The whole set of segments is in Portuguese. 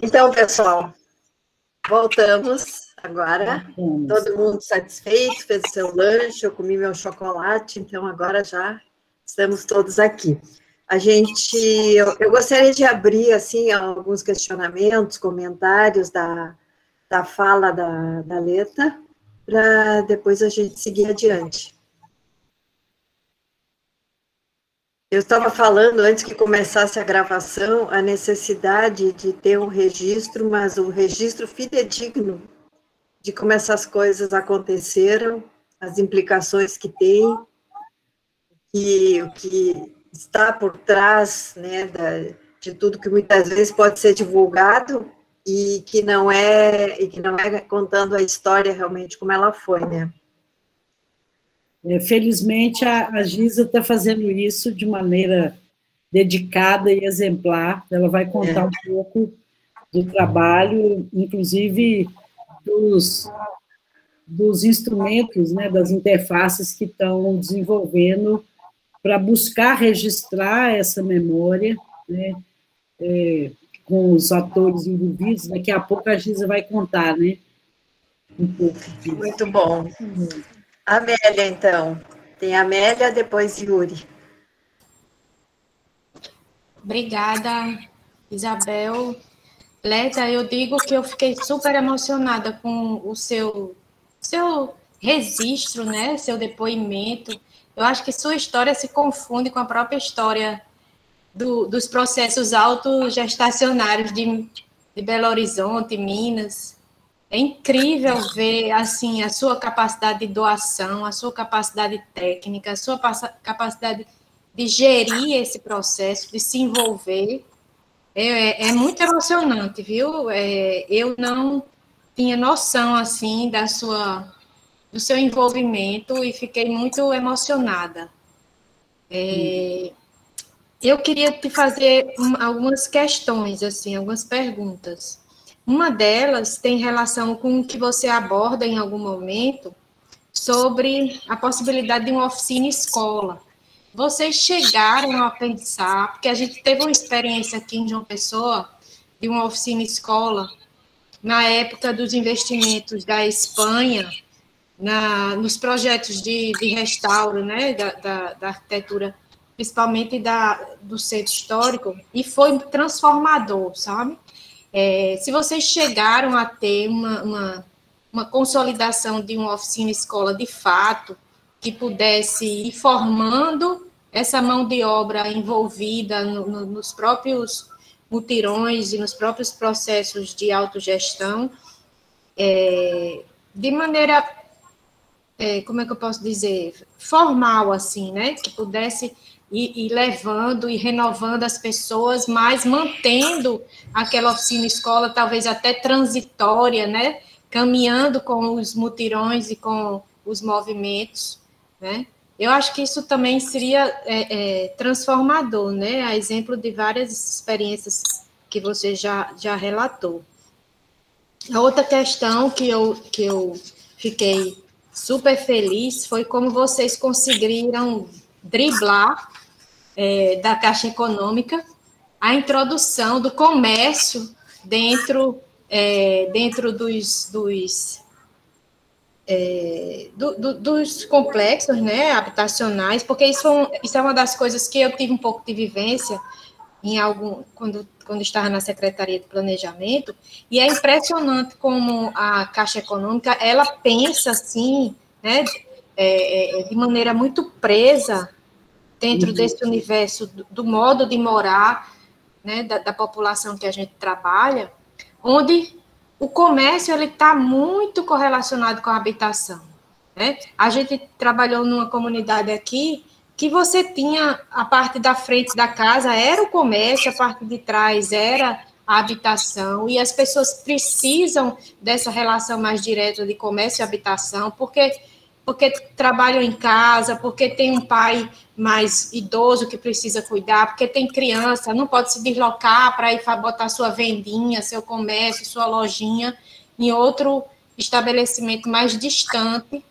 Então, pessoal, voltamos agora. Todo mundo satisfeito, fez o seu lanche, eu comi meu chocolate, então agora já estamos todos aqui. Eu gostaria de abrir, assim, alguns questionamentos, comentários da fala da Leta, para depois a gente seguir adiante. Eu estava falando, antes que começasse a gravação, a necessidade de ter um registro, mas um registro fidedigno de como essas coisas aconteceram, as implicações que tem, e o que está por trás, né, de tudo que muitas vezes pode ser divulgado e que não é contando a história realmente como ela foi, né? Felizmente, a Giza está fazendo isso de maneira dedicada e exemplar. Ela vai contar um pouco do trabalho, inclusive dos instrumentos, né, das interfaces que estão desenvolvendo para buscar registrar essa memória, né, com os atores envolvidos. Daqui a pouco a Giza vai contar, né, um pouco disso. Muito bom. Amélia, então. Tem a Amélia, depois Yuri. Obrigada, Isabel. Leta, eu digo que eu fiquei super emocionada com o seu registro, né? Seu depoimento. Eu acho que sua história se confunde com a própria história dos processos autogestacionários de Belo Horizonte, Minas. É incrível ver, assim, a sua capacidade de doação, a sua capacidade técnica, a sua capacidade de gerir esse processo, de se envolver. É muito emocionante, viu? Eu não tinha noção, assim, do seu envolvimento e fiquei muito emocionada. Eu queria te fazer algumas questões, assim, algumas perguntas. Uma delas tem relação com o que você aborda em algum momento sobre a possibilidade de uma oficina escola. Vocês chegaram a pensar, porque a gente teve uma experiência aqui em João Pessoa, de uma oficina escola, na época dos investimentos da Espanha, nos projetos de restauro, né, da arquitetura, principalmente do centro histórico, e foi transformador, sabe? Se vocês chegaram a ter uma consolidação de uma oficina-escola de fato, que pudesse ir formando essa mão de obra envolvida nos próprios mutirões e nos próprios processos de autogestão, de maneira, como é que eu posso dizer, formal, assim, né? Que pudesse ir levando e renovando as pessoas, mas mantendo aquela oficina-escola, talvez até transitória, né? Caminhando com os mutirões e com os movimentos, né? Eu acho que isso também seria transformador, né? A exemplo de várias experiências que você já relatou. A outra questão que eu fiquei super feliz foi como vocês conseguiram driblar da Caixa Econômica a introdução do comércio dentro dos complexos, né, habitacionais, porque isso é uma das coisas que eu tive um pouco de vivência quando estava na Secretaria de Planejamento, e é impressionante como a Caixa Econômica, ela pensa assim, né, de maneira muito presa dentro desse universo do modo de morar, né, da população que a gente trabalha, onde o comércio está muito correlacionado com a habitação, né? A gente trabalhou numa comunidade aqui que você tinha a parte da frente da casa era o comércio, a parte de trás era a habitação, e as pessoas precisam dessa relação mais direta de comércio e habitação, porque trabalham em casa, porque tem um pai mais idoso que precisa cuidar, porque tem criança, não pode se deslocar para ir botar sua vendinha, seu comércio, sua lojinha em outro estabelecimento mais distante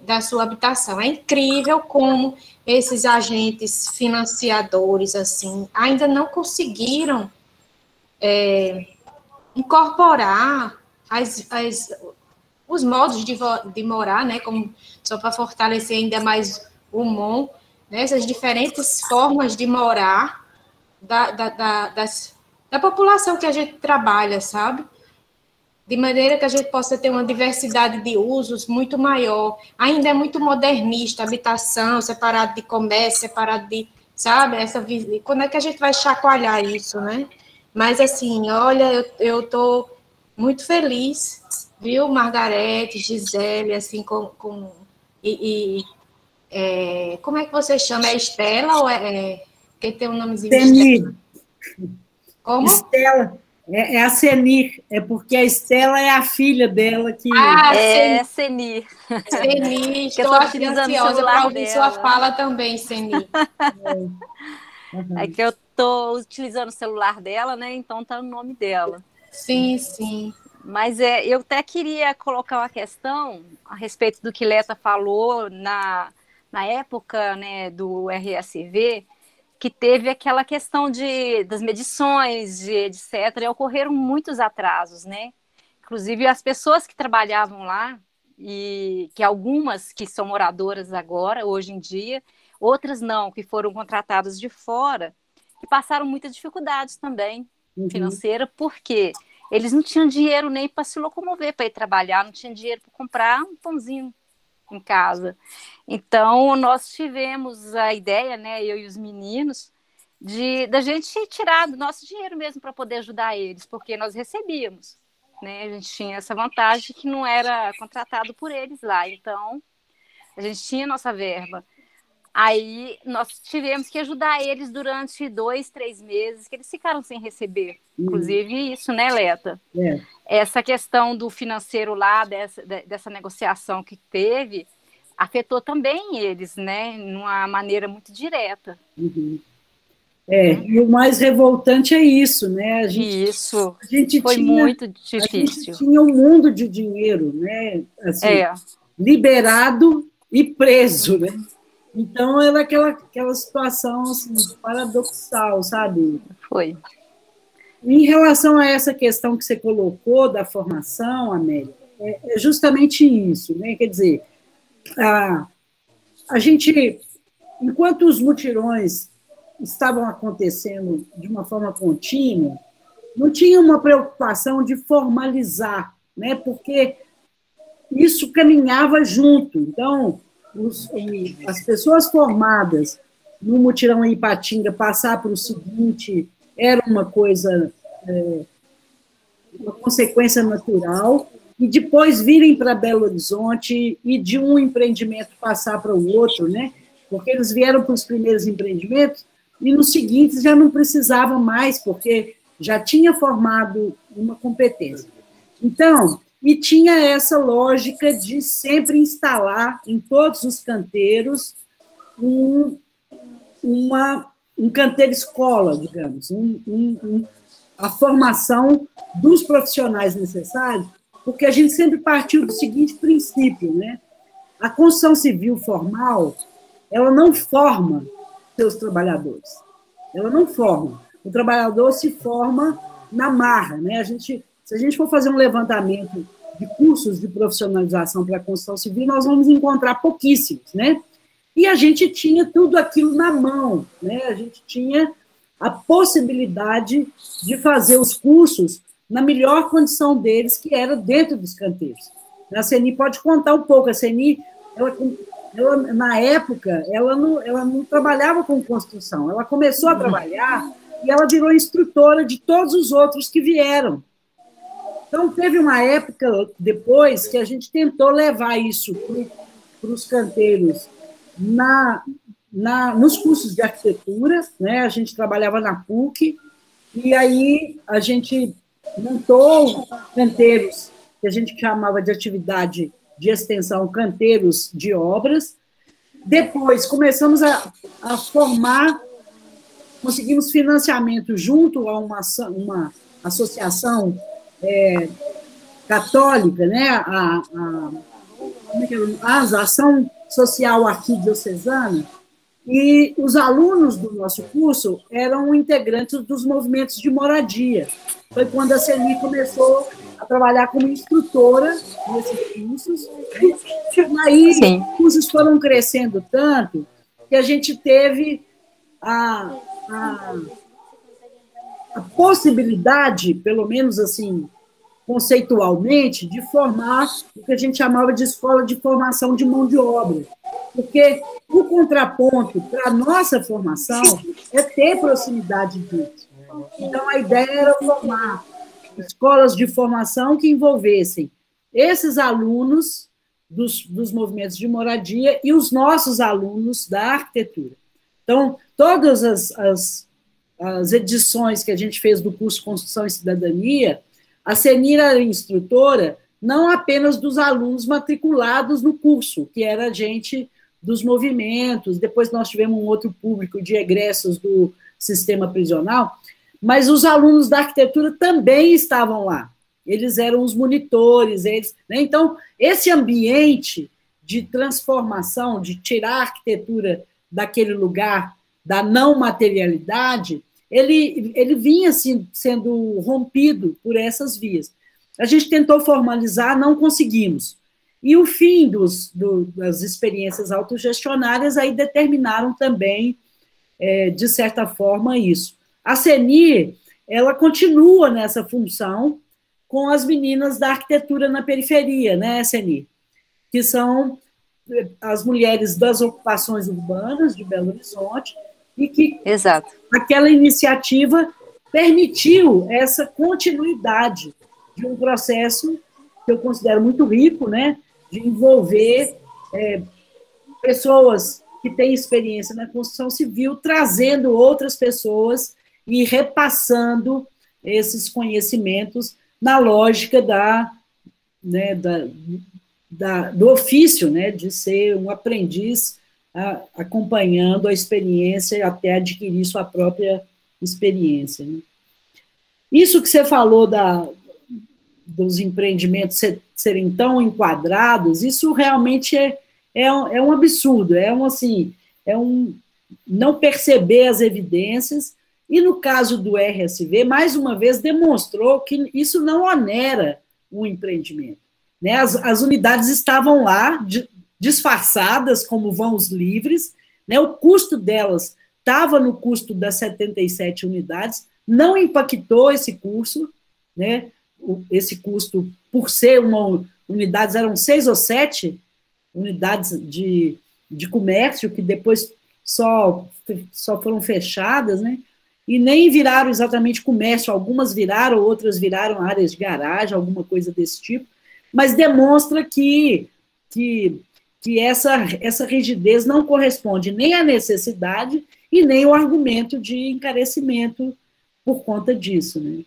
da sua habitação. É incrível como esses agentes financiadores assim ainda não conseguiram incorporar os modos de morar, né, como, só para fortalecer ainda mais o MON, né, essas diferentes formas de morar da população que a gente trabalha, sabe? De maneira que a gente possa ter uma diversidade de usos muito maior. Ainda é muito modernista, habitação, separado de comércio, separado de, sabe, quando é que a gente vai chacoalhar isso, né? Mas, assim, olha, eu estou muito feliz, viu, Margarete, Gisele, assim, como é que você chama? É Estela ou quem tem um nomezinho? Senir. Como? Estela. É a Senir, é porque a Estela é a filha dela que... Senir. Senir, estou ansiosa para ouvir sua fala também, Senir. É que eu estou utilizando o celular dela, né? Então tá no nome dela. Sim, sim. Mas eu até queria colocar uma questão a respeito do que Leta falou na época, né, do RSV, que teve aquela questão das medições, etc., e ocorreram muitos atrasos, né? Inclusive, as pessoas que trabalhavam lá, e que algumas que são moradoras agora, hoje em dia, outras não, que foram contratadas de fora, que passaram muitas dificuldades também financeira, porque eles não tinham dinheiro nem para se locomover, para ir trabalhar, não tinham dinheiro para comprar um pãozinho em casa. Então, nós tivemos a ideia, né, eu e os meninos, da gente tirar do nosso dinheiro mesmo para poder ajudar eles, porque nós recebíamos, né, a gente tinha essa vantagem que não era contratado por eles lá, então a gente tinha nossa verba. Aí nós tivemos que ajudar eles durante 2, 3 meses, que eles ficaram sem receber. Inclusive isso, né, Leta? Essa questão do financeiro lá, dessa negociação que teve, afetou também eles, né, numa maneira muito direta. E o mais revoltante é isso, né? A gente foi muito difícil. A gente tinha um mundo de dinheiro, né? Assim, liberado e preso, né? Então, era aquela situação assim, paradoxal, sabe? Foi. Em relação a essa questão que você colocou da formação, Amélia, é justamente isso, né? Quer dizer, a gente, enquanto os mutirões estavam acontecendo de uma forma contínua, não tinha uma preocupação de formalizar, né? Porque isso caminhava junto. Então, as pessoas formadas no mutirão em Ipatinga passar para o seguinte era uma coisa, uma consequência natural, e depois virem para Belo Horizonte e de um empreendimento passar para o outro, né? Porque eles vieram para os primeiros empreendimentos e nos seguintes já não precisavam mais, porque já tinha formado uma competência. Então, e tinha essa lógica de sempre instalar em todos os canteiros um canteiro escola, digamos, a formação dos profissionais necessários, porque a gente sempre partiu do seguinte princípio, né? A construção civil formal, ela não forma seus trabalhadores, ela não forma. O trabalhador se forma na marra, né? Se a gente for fazer um levantamento de cursos de profissionalização para a construção civil, nós vamos encontrar pouquíssimos, né? E a gente tinha tudo aquilo na mão, né? A gente tinha a possibilidade de fazer os cursos na melhor condição deles, que era dentro dos canteiros. A Seni pode contar um pouco. A Seni, ela, na época, ela não trabalhava com construção. Ela começou a trabalhar e ela virou instrutora de todos os outros que vieram. Então, teve uma época depois que a gente tentou levar isso para os canteiros nos cursos de arquitetura, né? A gente trabalhava na PUC, e aí a gente montou canteiros que a gente chamava de atividade de extensão, canteiros de obras. Depois, começamos a formar, conseguimos financiamento junto a uma associação católica, né? A Ação Social Arquidiocesana, E os alunos do nosso curso eram integrantes dos movimentos de moradia. Foi quando a CENI começou a trabalhar como instrutora nesses cursos. E aí, Sim. os cursos foram crescendo tanto que a gente teve a possibilidade, pelo menos assim, conceitualmente, de formar o que a gente chamava de escola de formação de mão de obra. Porque o contraponto para a nossa formação é ter proximidade disso. Então, a ideia era formar escolas de formação que envolvessem esses alunos dos movimentos de moradia e os nossos alunos da arquitetura. Então, todas as edições que a gente fez do curso Construção e Cidadania, a CENI era instrutora não apenas dos alunos matriculados no curso, que era a gente dos movimentos, depois nós tivemos um outro público de egressos do sistema prisional, mas os alunos da arquitetura também estavam lá. Eles eram os monitores, né? Então, esse ambiente de transformação, de tirar a arquitetura daquele lugar da não materialidade, ele vinha assim, sendo rompido por essas vias. A gente tentou formalizar, não conseguimos. E o fim das experiências autogestionárias aí determinaram também, de certa forma, isso. A CENI, ela continua nessa função com as meninas da arquitetura na periferia, né, CENI? Que são as mulheres das ocupações urbanas de Belo Horizonte, e que Exato. aquela iniciativa permitiu essa continuidade de um processo que eu considero muito rico, né, de envolver pessoas que têm experiência na construção civil, trazendo outras pessoas e repassando esses conhecimentos na lógica do ofício, né, de ser um aprendiz acompanhando a experiência até adquirir sua própria experiência. Né? Isso que você falou dos empreendimentos serem tão enquadrados, isso realmente é um absurdo, é um não perceber as evidências, e no caso do RSV, mais uma vez, demonstrou que isso não onera o empreendimento. Né? As unidades estavam lá, disfarçadas, como vão os livres, né? O custo delas estava no custo das 77 unidades, não impactou esse curso, né? Esse custo, por ser uma unidade, eram 6 ou 7 unidades de comércio, que depois só foram fechadas, né? E nem viraram exatamente comércio, algumas viraram, outras viraram áreas de garagem, alguma coisa desse tipo, mas demonstra que essa rigidez não corresponde nem à necessidade e nem ao argumento de encarecimento por conta disso, né?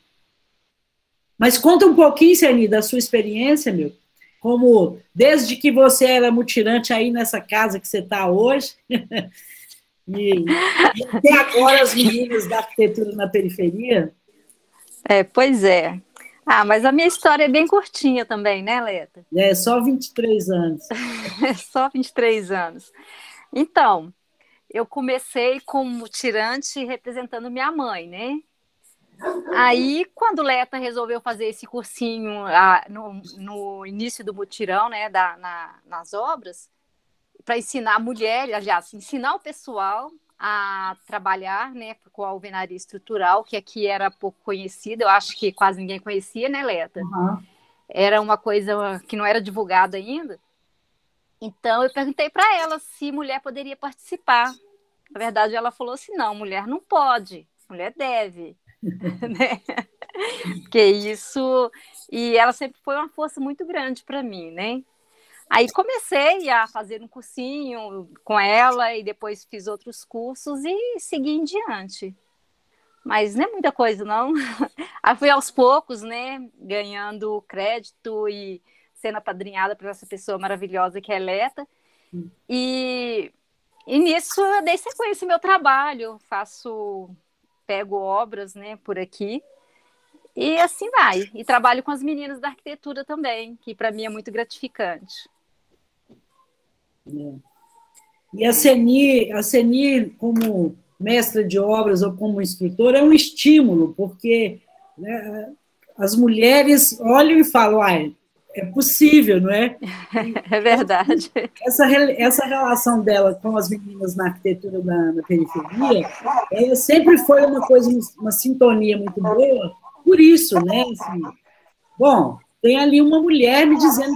Mas conta um pouquinho, Ceni, da sua experiência, meu, como desde que você era mutirante aí nessa casa que você está hoje, e até agora as meninas da arquitetura na periferia. Pois é. Mas a minha história é bem curtinha também, né, Leta? Só 23 anos. Só 23 anos. Então, eu comecei como mutirante representando minha mãe, né? Aí, quando Leta resolveu fazer esse cursinho no início do mutirão, né, nas obras, para ensinar mulheres, aliás, ensinar o pessoal a trabalhar, né, com a alvenaria estrutural, que aqui era pouco conhecida, eu acho que quase ninguém conhecia, né, Leta? Uhum. Era uma coisa que não era divulgada ainda. Então, eu perguntei para ela se mulher poderia participar. Na verdade, ela falou assim, não, mulher não pode, mulher deve. Né? Que isso... E ela sempre foi uma força muito grande para mim, né? Aí comecei a fazer um cursinho com ela e depois fiz outros cursos e segui em diante. Mas não é muita coisa, não. Aí fui aos poucos, né, ganhando crédito e sendo apadrinhada por essa pessoa maravilhosa que é Leta. E nisso eu dei sequência ao meu trabalho, pego obras, né, por aqui. E assim vai. E trabalho com as meninas da arquitetura também, que para mim é muito gratificante. E a Ceni, como mestra de obras ou como instrutora, é um estímulo, porque, né, as mulheres olham e falam, é possível, não é? É verdade. Essa relação dela com as meninas na arquitetura na periferia, sempre foi uma coisa, uma sintonia muito boa, por isso, né? Assim, bom, tem ali uma mulher me dizendo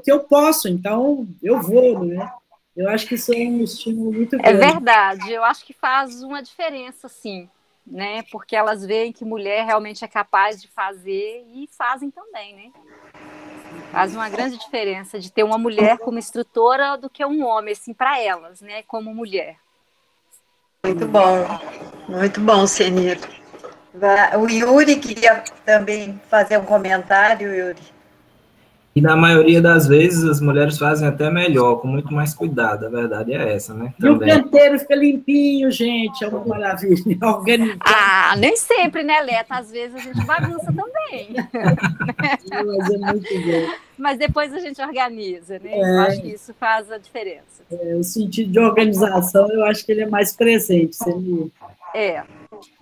que eu posso, então eu vou, não é? Eu acho que isso é um estímulo muito grande. É verdade, eu acho que faz uma diferença, sim, né? Porque elas veem que mulher realmente é capaz de fazer e fazem também, né? Faz uma grande diferença de ter uma mulher como instrutora do que um homem, assim, para elas, né? Como mulher. Muito bom, Senir. O Yuri queria também fazer um comentário, Yuri. E na maioria das vezes as mulheres fazem até melhor, com muito mais cuidado, a verdade é essa, né? Também. E o canteiro fica limpinho, gente, é uma maravilha, organizado. Nem sempre, né, Leta? Às vezes a gente bagunça também. Mas é muito bom. Mas depois a gente organiza, né? Eu acho que isso faz a diferença. O sentido de organização, eu acho que ele é mais presente, Senir.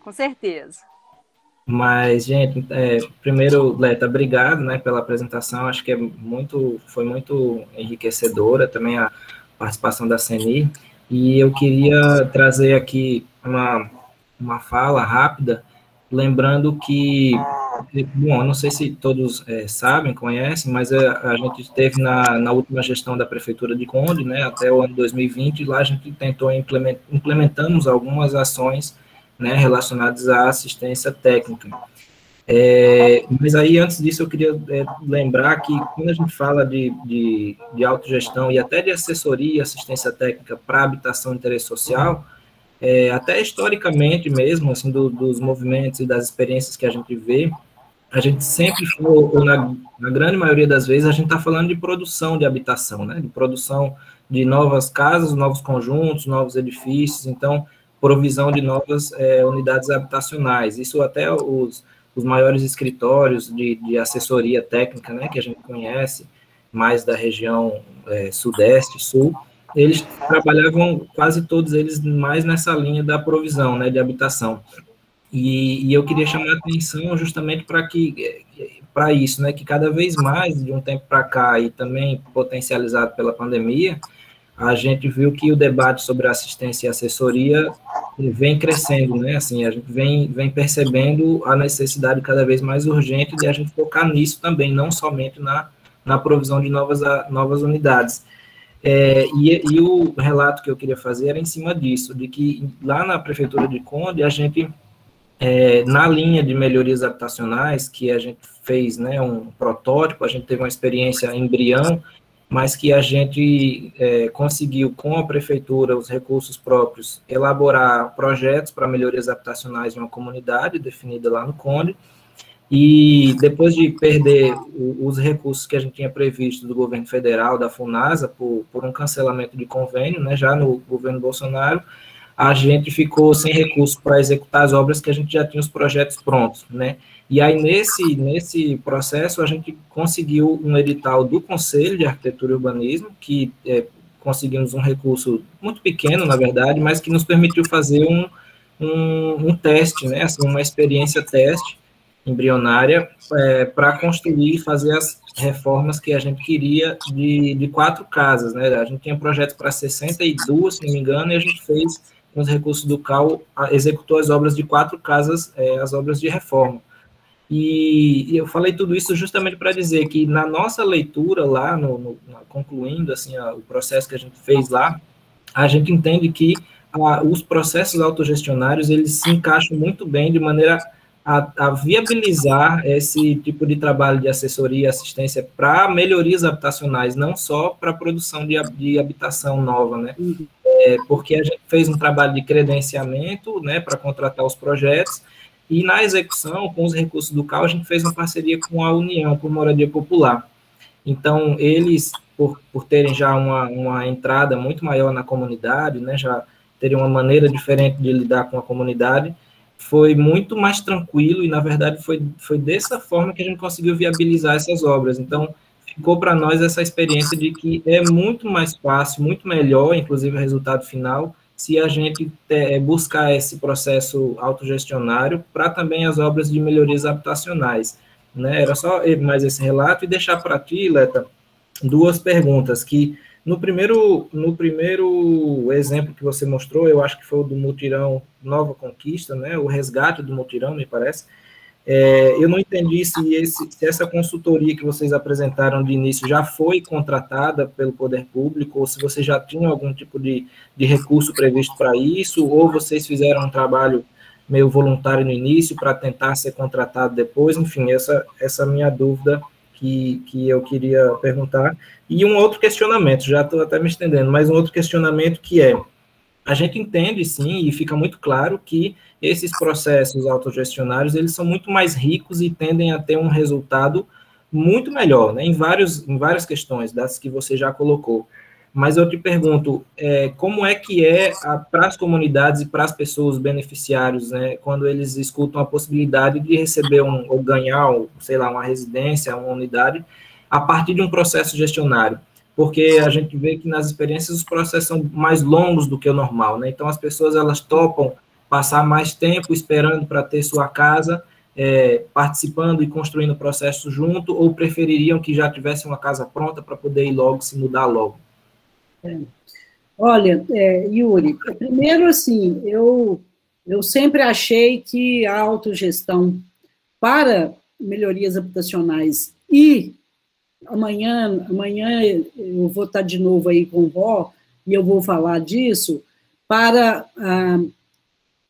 Com certeza. Mas, gente, primeiro, Leta, obrigado, né, pela apresentação, acho que foi muito enriquecedora também a participação da Ceni, e eu queria trazer aqui uma fala rápida, lembrando que, bom, não sei se todos sabem, conhecem, mas a gente esteve na última gestão da Prefeitura de Conde, né, até o ano 2020, e lá a gente tentou implementamos algumas ações, né, relacionados à assistência técnica. Mas aí, antes disso, eu queria lembrar que quando a gente fala de autogestão e até de assessoria e assistência técnica para habitação e interesse social, até historicamente mesmo, assim, dos movimentos e das experiências que a gente vê, a gente sempre falou, ou na grande maioria das vezes, a gente está falando de produção de habitação, né, de produção de novas casas, novos conjuntos, novos edifícios, então, provisão de novas unidades habitacionais. Isso até os maiores escritórios de assessoria técnica, né, que a gente conhece, mais da região sudeste, sul, eles trabalhavam, quase todos eles, mais nessa linha da provisão, né, de habitação. E eu queria chamar a atenção justamente para isso, né, que cada vez mais, de um tempo para cá, e também potencializado pela pandemia, a gente viu que o debate sobre assistência e assessoria vem crescendo, né? Assim, a gente vem percebendo a necessidade cada vez mais urgente de a gente focar nisso também, não somente na provisão de novas unidades. E o relato que eu queria fazer era em cima disso, de que lá na Prefeitura de Conde, a gente, na linha de melhorias habitacionais, que a gente fez, né, um protótipo, a gente teve uma experiência embrião, mas que a gente conseguiu, com a prefeitura, os recursos próprios, elaborar projetos para melhorias habitacionais de uma comunidade definida lá no Conde, e depois de perder os recursos que a gente tinha previsto do governo federal, da FUNASA, por um cancelamento de convênio, né, já no governo Bolsonaro, a gente ficou sem recursos para executar as obras que a gente já tinha os projetos prontos, né? E aí, nesse processo, a gente conseguiu um edital do Conselho de Arquitetura e Urbanismo, que conseguimos um recurso muito pequeno, na verdade, mas que nos permitiu fazer um teste, né? Assim, uma experiência teste embrionária para construir e fazer as reformas que a gente queria de 4 casas, né? A gente tinha projetos para 62, se não me engano, e a gente fez, com os recursos do CAU, executou as obras de 4 casas, as obras de reforma. E eu falei tudo isso justamente para dizer que na nossa leitura lá, concluindo assim, o processo que a gente fez lá, a gente entende que os processos autogestionários, eles se encaixam muito bem de maneira a viabilizar esse tipo de trabalho de assessoria e assistência para melhorias habitacionais, não só para a produção de habitação nova, né? Porque a gente fez um trabalho de credenciamento, né, para contratar os projetos, e na execução, com os recursos do CAU, a gente fez uma parceria com a União por Moradia Popular. Então, eles, por terem já uma entrada muito maior na comunidade, né, já teriam uma maneira diferente de lidar com a comunidade, foi muito mais tranquilo e, na verdade, foi dessa forma que a gente conseguiu viabilizar essas obras. Então, ficou para nós essa experiência de que é muito mais fácil, muito melhor, inclusive o resultado final, se a gente buscar esse processo autogestionário para também as obras de melhorias habitacionais, né? Era só mais esse relato e deixar para ti, Leta, duas perguntas que no primeiro exemplo que você mostrou, eu acho que foi o do mutirão Nova Conquista, né? O resgate do mutirão, me parece. Eu não entendi se essa consultoria que vocês apresentaram de início já foi contratada pelo poder público, ou se vocês já tinham algum tipo de recurso previsto para isso, ou vocês fizeram um trabalho meio voluntário no início para tentar ser contratado depois. Enfim, essa minha dúvida que eu queria perguntar. E um outro questionamento, já estou até me estendendo, mas um outro questionamento que a gente entende, sim, e fica muito claro que esses processos autogestionários, eles são muito mais ricos e tendem a ter um resultado muito melhor, né, em várias questões, das que você já colocou. Mas eu te pergunto, como é que para as comunidades e para as pessoas, beneficiários, né, quando eles escutam a possibilidade de receber ou ganhar, sei lá, uma residência, uma unidade, a partir de um processo gestionário? Porque a gente vê que nas experiências os processos são mais longos do que o normal, né? Então as pessoas elas topam passar mais tempo esperando para ter sua casa, participando e construindo o processo junto, ou prefeririam que já tivesse uma casa pronta para poder ir logo, se mudar logo? Olha, Yuri, primeiro assim, eu sempre achei que a autogestão para melhorias habitacionais e amanhã eu vou estar de novo aí com o Ró, e eu vou falar disso, para a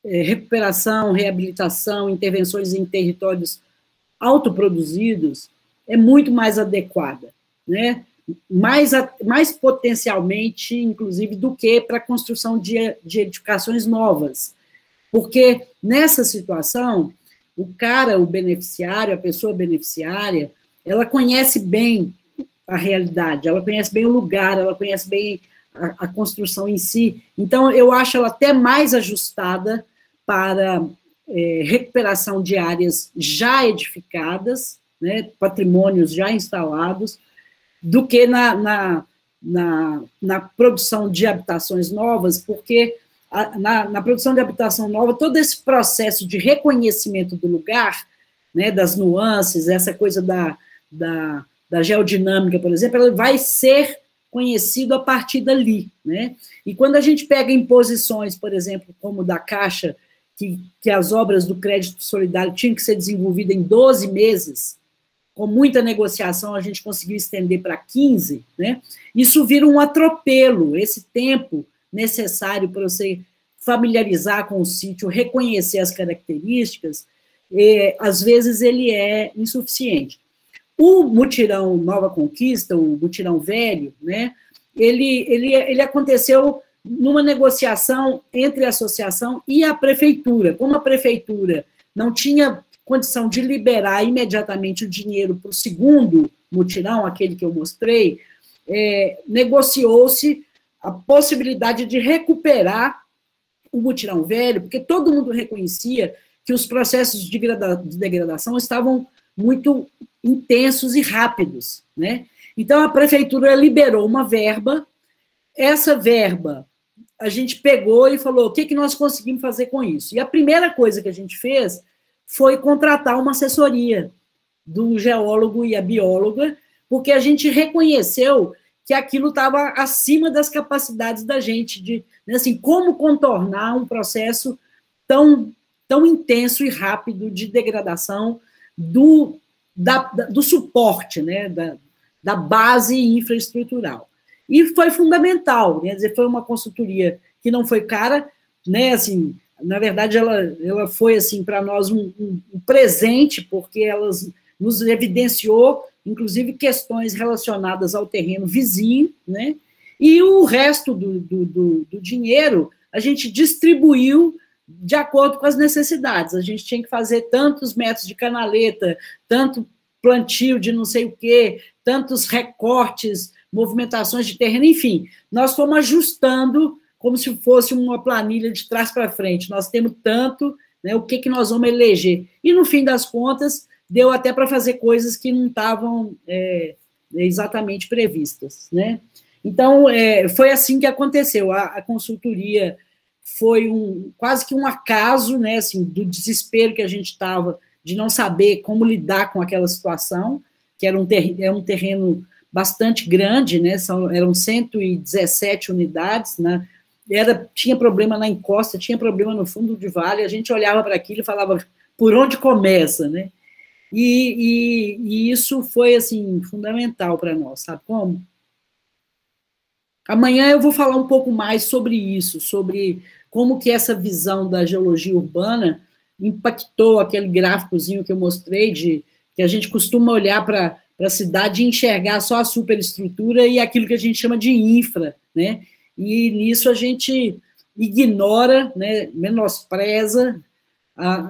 recuperação, reabilitação, intervenções em territórios autoproduzidos, é muito mais adequada, né? Mais potencialmente, inclusive, do que para a construção de edificações novas. Porque, nessa situação, o beneficiário, a pessoa beneficiária, ela conhece bem a realidade, ela conhece bem o lugar, ela conhece bem a construção em si. Então, eu acho ela até mais ajustada para recuperação de áreas já edificadas, né, patrimônios já instalados, do que na produção de habitações novas, porque na produção de habitação nova, todo esse processo de reconhecimento do lugar, né, das nuances, essa coisa da geodinâmica, por exemplo, ela vai ser conhecido a partir dali, né? E quando a gente pega imposições, por exemplo, como da Caixa, que as obras do crédito solidário tinham que ser desenvolvidas em 12 meses, com muita negociação a gente conseguiu estender para 15, né? Isso vira um atropelo, esse tempo necessário para você familiarizar com o sítio, reconhecer as características, às vezes ele é insuficiente. O mutirão Nova Conquista, o mutirão velho, né, ele aconteceu numa negociação entre a associação e a prefeitura. Como a prefeitura não tinha condição de liberar imediatamente o dinheiro para o segundo mutirão, aquele que eu mostrei, negociou-se a possibilidade de recuperar o mutirão velho, porque todo mundo reconhecia que os processos de degradação estavam muito intensos e rápidos, né? Então, a prefeitura liberou uma verba, essa verba a gente pegou e falou, o que nós conseguimos fazer com isso? E a primeira coisa que a gente fez foi contratar uma assessoria do geólogo e a bióloga, porque a gente reconheceu que aquilo estava acima das capacidades da gente, de, né, assim, como contornar um processo tão intenso e rápido de degradação do suporte, né, da base infraestrutural. E foi fundamental, quer dizer, foi uma consultoria que não foi cara, né, assim, na verdade, ela foi, assim, para nós um presente, porque ela nos evidenciou, inclusive, questões relacionadas ao terreno vizinho, né, e o resto do dinheiro a gente distribuiu de acordo com as necessidades. A gente tinha que fazer tantos metros de canaleta, tanto plantio de não sei o quê, tantos recortes, movimentações de terreno, enfim, nós fomos ajustando como se fosse uma planilha de trás para frente. Nós temos tanto, né, o que nós vamos eleger. E, no fim das contas, deu até para fazer coisas que não estavam exatamente previstas, né? Então, foi assim que aconteceu. A consultoria foi quase que um acaso, né, assim, do desespero que a gente estava de não saber como lidar com aquela situação, que era um terreno bastante grande, né, eram 117 unidades, né, tinha problema na encosta, tinha problema no fundo de vale, a gente olhava para aquilo e falava, por onde começa, né? E isso foi, assim, fundamental para nós, sabe como? Amanhã eu vou falar um pouco mais sobre isso, sobre como que essa visão da geologia urbana impactou aquele gráficozinho que eu mostrei, que a gente costuma olhar para a cidade e enxergar só a superestrutura e aquilo que a gente chama de infra, né? E nisso a gente ignora, né, menospreza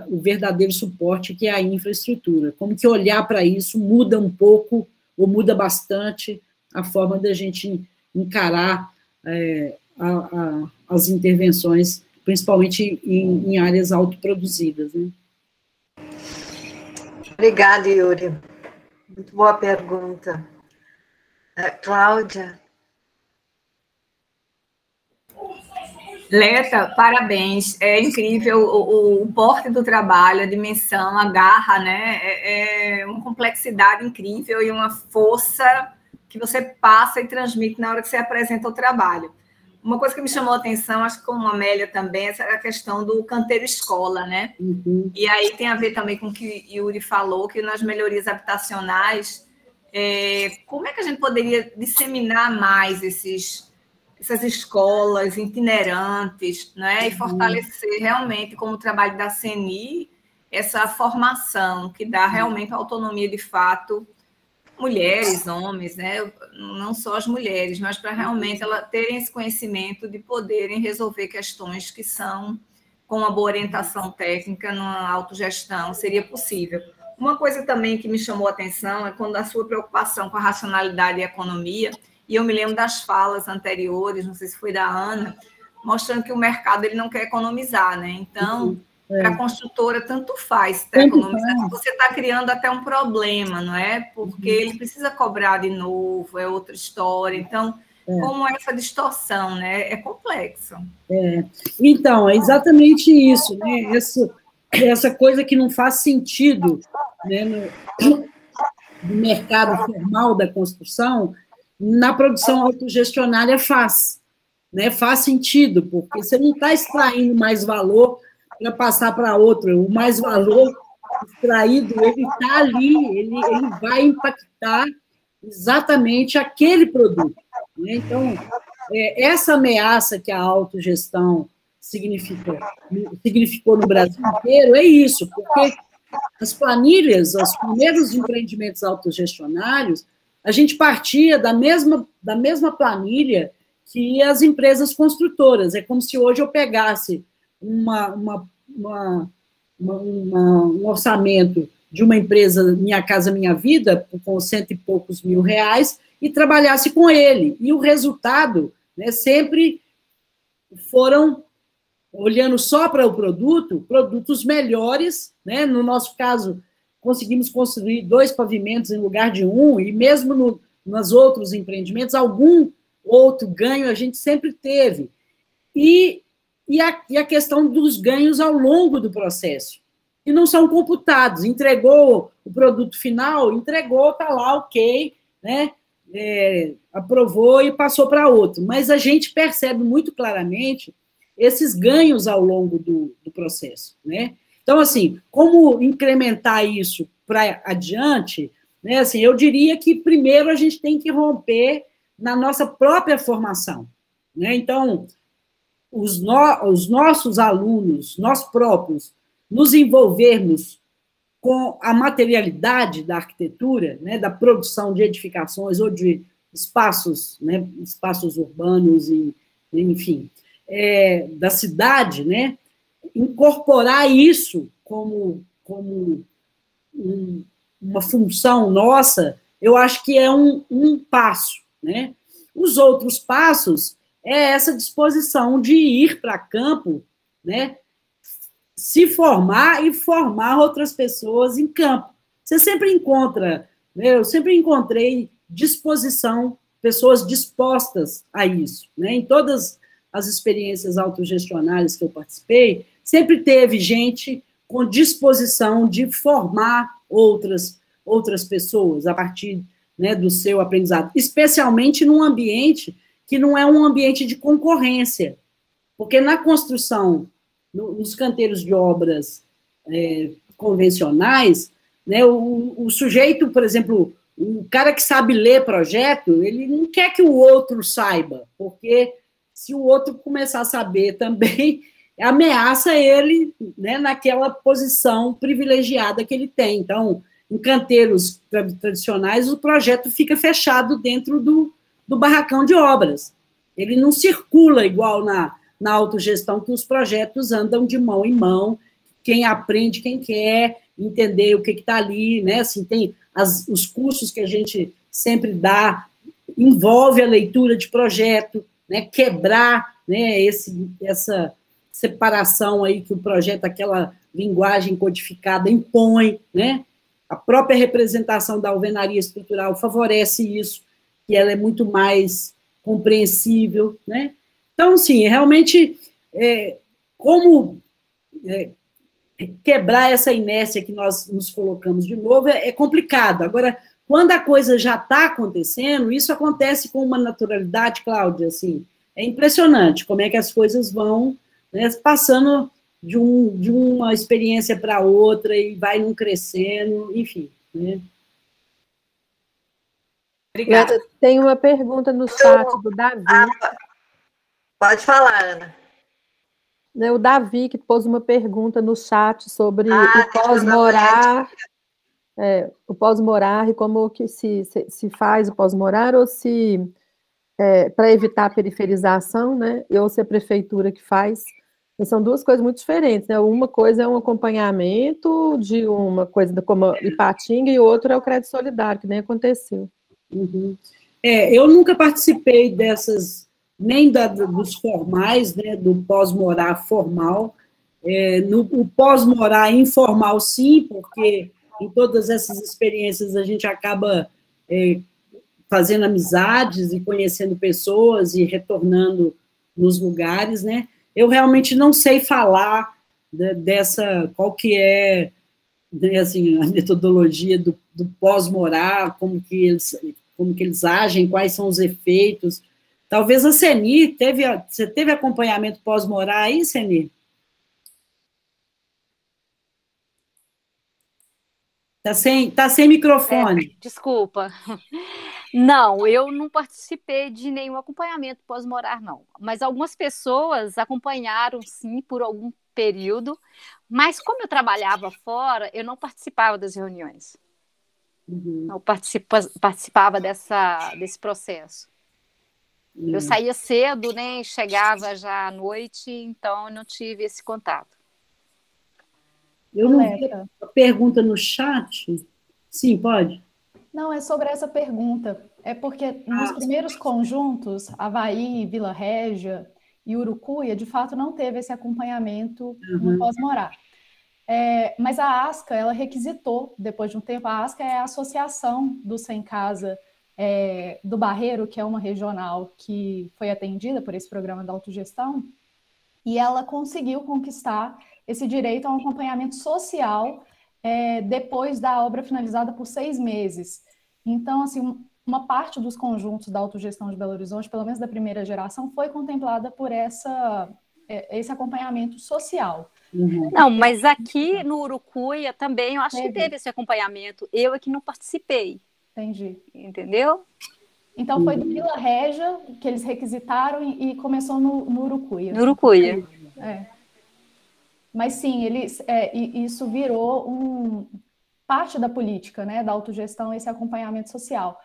o verdadeiro suporte que é a infraestrutura. Como que olhar para isso muda um pouco, ou muda bastante, a forma da gente encarar as intervenções, principalmente em áreas autoproduzidas, né? Obrigada, Yuri. Muito boa pergunta. Cláudia? Leta, parabéns. É incrível o porte do trabalho, a dimensão, a garra, né? É uma complexidade incrível e uma força que você passa e transmite na hora que você apresenta o trabalho. Uma coisa que me chamou a atenção, acho que como a Amélia também, essa era a questão do canteiro escola, né? Uhum. E aí tem a ver também com o que Yuri falou, que nas melhorias habitacionais, como é que a gente poderia disseminar mais essas escolas itinerantes, né? E fortalecer realmente, como o trabalho da CENI, essa formação que dá realmente autonomia de fato, mulheres, homens, né? Não só as mulheres, mas para realmente elas terem esse conhecimento de poderem resolver questões que são, com uma boa orientação técnica, numa autogestão, seria possível. Uma coisa também que me chamou a atenção é quando a sua preocupação com a racionalidade e a economia, e eu me lembro das falas anteriores, não sei se foi da Ana, mostrando que o mercado ele não quer economizar, né? Então, para a construtora, tanto faz tá economizar, você está criando até um problema, não é? Porque ele precisa cobrar de novo, é outra história. Então, como é essa distorção, né? É complexo. Então, é exatamente isso, né? Essa coisa que não faz sentido, né, no mercado formal da construção, na produção autogestionária faz, né? Faz sentido, porque você não está extraindo mais valor para passar para outro. O mais valor extraído, ele está ali, ele vai impactar exatamente aquele produto, né? Então, essa ameaça que a autogestão significou no Brasil inteiro é isso, porque as planilhas, os primeiros empreendimentos autogestionários, a gente partia da mesma planilha que as empresas construtoras. É como se hoje eu pegasse um orçamento de uma empresa Minha Casa Minha Vida, com 100 e poucos mil reais, e trabalhasse com ele. E o resultado, né, sempre foram, olhando só para o produto, produtos melhores, né? No nosso caso, conseguimos construir 2 pavimentos em lugar de 1, e mesmo nos outros empreendimentos, algum outro ganho a gente sempre teve. E a questão dos ganhos ao longo do processo, que não são computados. Entregou o produto final, entregou, está lá, ok, né? Aprovou e passou para outro. Mas a gente percebe muito claramente esses ganhos ao longo do processo, né? Então, assim, como incrementar isso para adiante, né? Assim, eu diria que primeiro a gente tem que romper na nossa própria formação, né? Então, os nossos alunos, nós próprios, nos envolvermos com a materialidade da arquitetura, né, da produção de edificações ou de espaços, né, espaços urbanos, e, enfim, da cidade, né, incorporar isso como uma função nossa, eu acho que é um passo, né? Os outros passos é essa disposição de ir para campo, né, se formar e formar outras pessoas em campo. Você sempre encontra, né, eu sempre encontrei disposição, pessoas dispostas a isso, né? Em todas as experiências autogestionárias que eu participei, sempre teve gente com disposição de formar outras pessoas a partir, né, do seu aprendizado, especialmente num ambiente que não é um ambiente de concorrência, porque na construção, nos canteiros de obras convencionais, né, o sujeito, por exemplo, o cara que sabe ler projeto, ele não quer que o outro saiba, porque se o outro começar a saber também, ameaça ele, né, naquela posição privilegiada que ele tem. Então, em canteiros tradicionais, o projeto fica fechado dentro do barracão de obras. Ele não circula igual na autogestão, que os projetos andam de mão em mão, quem aprende, quem quer entender o que está ali, né? Assim, tem os cursos que a gente sempre dá, envolve a leitura de projeto, né? Quebrar, né, essa separação aí que o projeto, aquela linguagem codificada impõe, né? A própria representação da alvenaria estrutural favorece isso, que ela é muito mais compreensível, né? Então, sim, realmente, como quebrar essa inércia que nós nos colocamos de novo é complicado. Agora, quando a coisa já está acontecendo, isso acontece com uma naturalidade, Cláudia, assim, é impressionante como é que as coisas vão, né, passando de uma experiência para outra e vai num crescendo, enfim, né? Obrigada. Tem uma pergunta no chat do Davi. Pode falar, Ana. O Davi, que pôs uma pergunta no chat sobre o pós-morar, o pós-morar e como que se faz o pós-morar, ou se para evitar a periferização, né? Ou se é a prefeitura que faz. E são duas coisas muito diferentes, né? Uma coisa é um acompanhamento de uma coisa como Ipatinga e outra é o crédito solidário, que nem aconteceu. Uhum. Eu nunca participei dessas, nem dos formais, né, do pós-morar formal. No pós-morar informal, sim, porque em todas essas experiências a gente acaba fazendo amizades e conhecendo pessoas e retornando nos lugares, né? Eu realmente não sei falar qual que é, né, assim, a metodologia do pós-morar, como que eles agem, quais são os efeitos. Talvez a Seni, você teve acompanhamento pós-morar aí, Seni? Tá sem microfone. Desculpa. Não, eu não participei de nenhum acompanhamento pós-morar, não. Mas algumas pessoas acompanharam, sim, por algum período. Mas como eu trabalhava fora, eu não participava das reuniões. Uhum. Não participava desse processo. Uhum. Eu saía cedo, né? Chegava já à noite, então eu não tive esse contato. Eu não vi a pergunta no chat. Sim, pode? Não, é sobre essa pergunta. É porque nos primeiros conjuntos, Havaí, Vila Régia e Urucuia, de fato, não teve esse acompanhamento no pós-morar. Mas a ASCA, ela requisitou, depois de um tempo, a ASCA é a Associação do Sem Casa do Barreiro, que é uma regional que foi atendida por esse programa da autogestão, e ela conseguiu conquistar esse direito a um acompanhamento social depois da obra finalizada por 6 meses. Então, assim, uma parte dos conjuntos da autogestão de Belo Horizonte, pelo menos da primeira geração, foi contemplada por esse acompanhamento social. Uhum. Não, mas aqui no Urucuia também eu acho que teve esse acompanhamento. Eu é que não participei. Entendi. Entendeu? Então foi do Vila Régia que eles requisitaram e começou no Urucuia. No Urucuia. Mas sim, isso virou parte da política, né, da autogestão, esse acompanhamento social.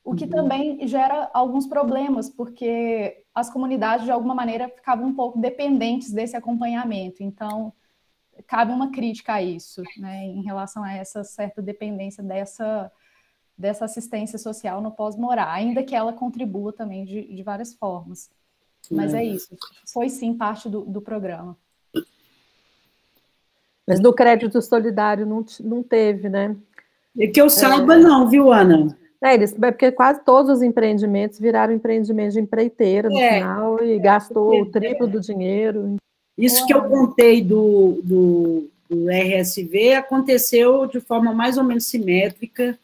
O que também gera alguns problemas, porque as comunidades, de alguma maneira, ficavam um pouco dependentes desse acompanhamento. Então, cabe uma crítica a isso, né, em relação a essa certa dependência dessa assistência social no pós-morar, ainda que ela contribua também de várias formas. Mas é isso, foi sim parte do programa. Mas no crédito solidário não teve, né? É que eu saiba, não, viu, Ana? Porque quase todos os empreendimentos viraram empreendimentos de empreiteira no final e gastou o triplo do dinheiro. Isso que eu contei do RSV aconteceu de forma mais ou menos simétrica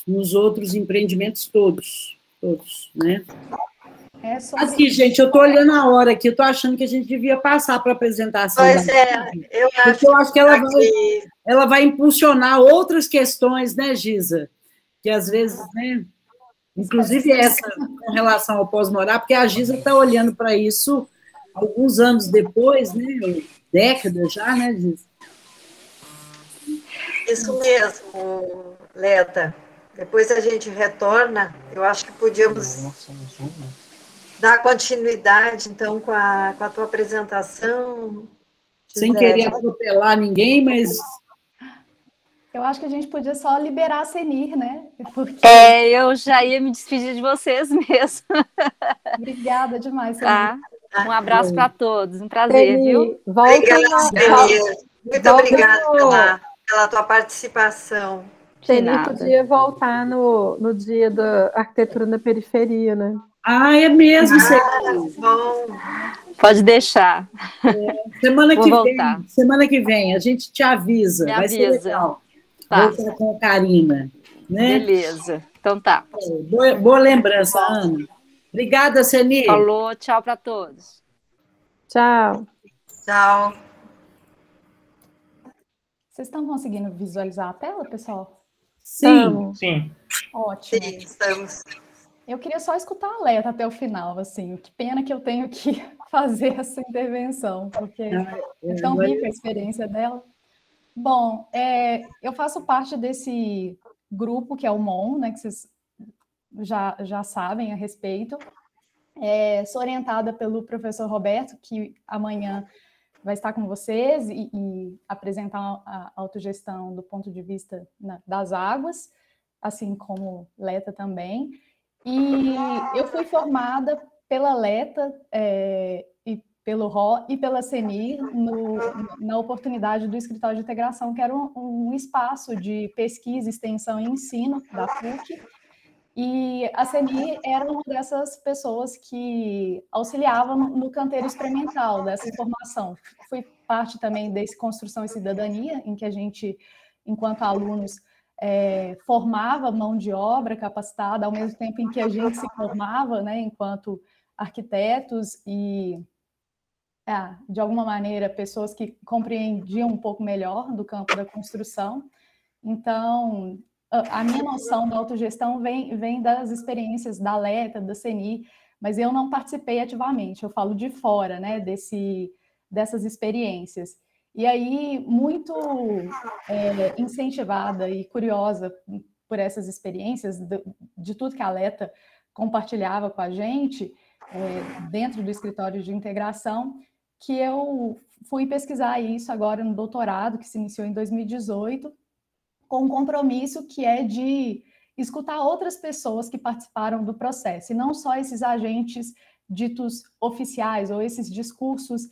nos outros empreendimentos todos, né? Aqui, gente, eu estou olhando a hora aqui, eu estou achando que a gente devia passar para a apresentação. Pois é, eu acho que ela vai impulsionar outras questões, né, Giza? Que às vezes, né? Inclusive essa com relação ao pós-morar, porque a Giza está olhando para isso alguns anos depois, né? Décadas já, né, Giza? Isso mesmo, Leta. Depois a gente retorna, eu acho que podíamos dar continuidade, então, com a tua apresentação. Sem querer atropelar ninguém, mas... Eu acho que a gente podia só liberar a Senir, né? Porque... eu já ia me despedir de vocês mesmo. Obrigada demais, Senir. Tá. Um abraço para todos, um prazer, viu? Muito obrigada pela tua participação. Senir podia voltar no dia da arquitetura na periferia, né? É mesmo, bom. Pode deixar. Semana que vem, a gente te avisa. Vai ser legal. Tá. Voltar com a Karina. Né? Beleza. Então tá. Boa lembrança, Ana. Obrigada, Senir. Falou, tchau para todos. Tchau. Tchau. Vocês estão conseguindo visualizar a tela, pessoal? Sim. Sim. Ótimo. Sim, estamos. Eu queria só escutar a Leta até o final, assim. Que pena que eu tenho que fazer essa intervenção, porque é tão rica a experiência dela. Bom, eu faço parte desse grupo que é o MON, né, que vocês já sabem a respeito. Sou orientada pelo professor Roberto, que amanhã vai estar com vocês e apresentar a autogestão do ponto de vista das águas, assim como Leta também. E eu fui formada pela Leta e pelo Ró e pela Senir na oportunidade do Escritório de Integração, que era um espaço de pesquisa, extensão e ensino da PUC. E a Senir era uma dessas pessoas que auxiliava no canteiro experimental dessa formação. Fui parte também desse Construção e Cidadania, em que a gente, enquanto alunos, formava mão de obra capacitada, ao mesmo tempo em que a gente se formava, né, enquanto arquitetos e, de alguma maneira, pessoas que compreendiam um pouco melhor do campo da construção. Então, a minha noção da autogestão vem das experiências da Leta, da Senir, mas eu não participei ativamente, eu falo de fora, né, dessas experiências. E aí, muito incentivada e curiosa por essas experiências, de tudo que a Leta compartilhava com a gente, dentro do Escritório de Integração, que eu fui pesquisar isso agora no doutorado, que se iniciou em 2018, com um compromisso que é de escutar outras pessoas que participaram do processo, e não só esses agentes ditos oficiais, ou esses discursos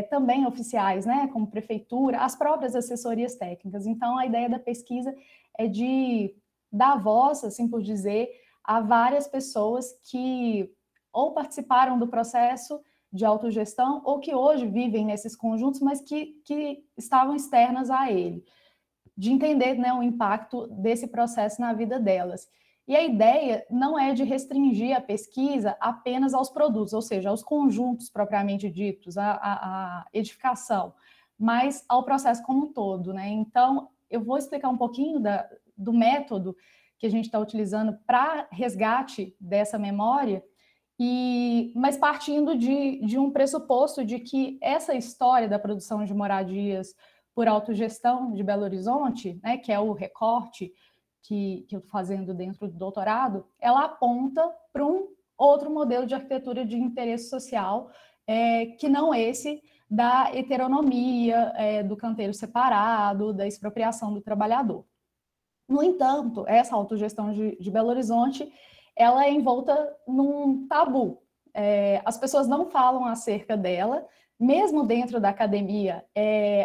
também oficiais, né, como prefeitura, as próprias assessorias técnicas. Então, a ideia da pesquisa é de dar voz, assim por dizer, a várias pessoas que ou participaram do processo de autogestão, ou que hoje vivem nesses conjuntos, mas que estavam externas a ele, de entender, né, o impacto desse processo na vida delas. E a ideia não é de restringir a pesquisa apenas aos produtos, ou seja, aos conjuntos propriamente ditos, à edificação, mas ao processo como um todo, né? Então, eu vou explicar um pouquinho do método que a gente está utilizando para resgate dessa memória, mas partindo de um pressuposto de que essa história da produção de moradias por autogestão de Belo Horizonte, né, que é o recorte que eu estou fazendo dentro do doutorado, ela aponta para um outro modelo de arquitetura de interesse social, que não esse da heteronomia, do canteiro separado, da expropriação do trabalhador. No entanto, essa autogestão de Belo Horizonte, ela é envolta num tabu. As pessoas não falam acerca dela, mesmo dentro da academia,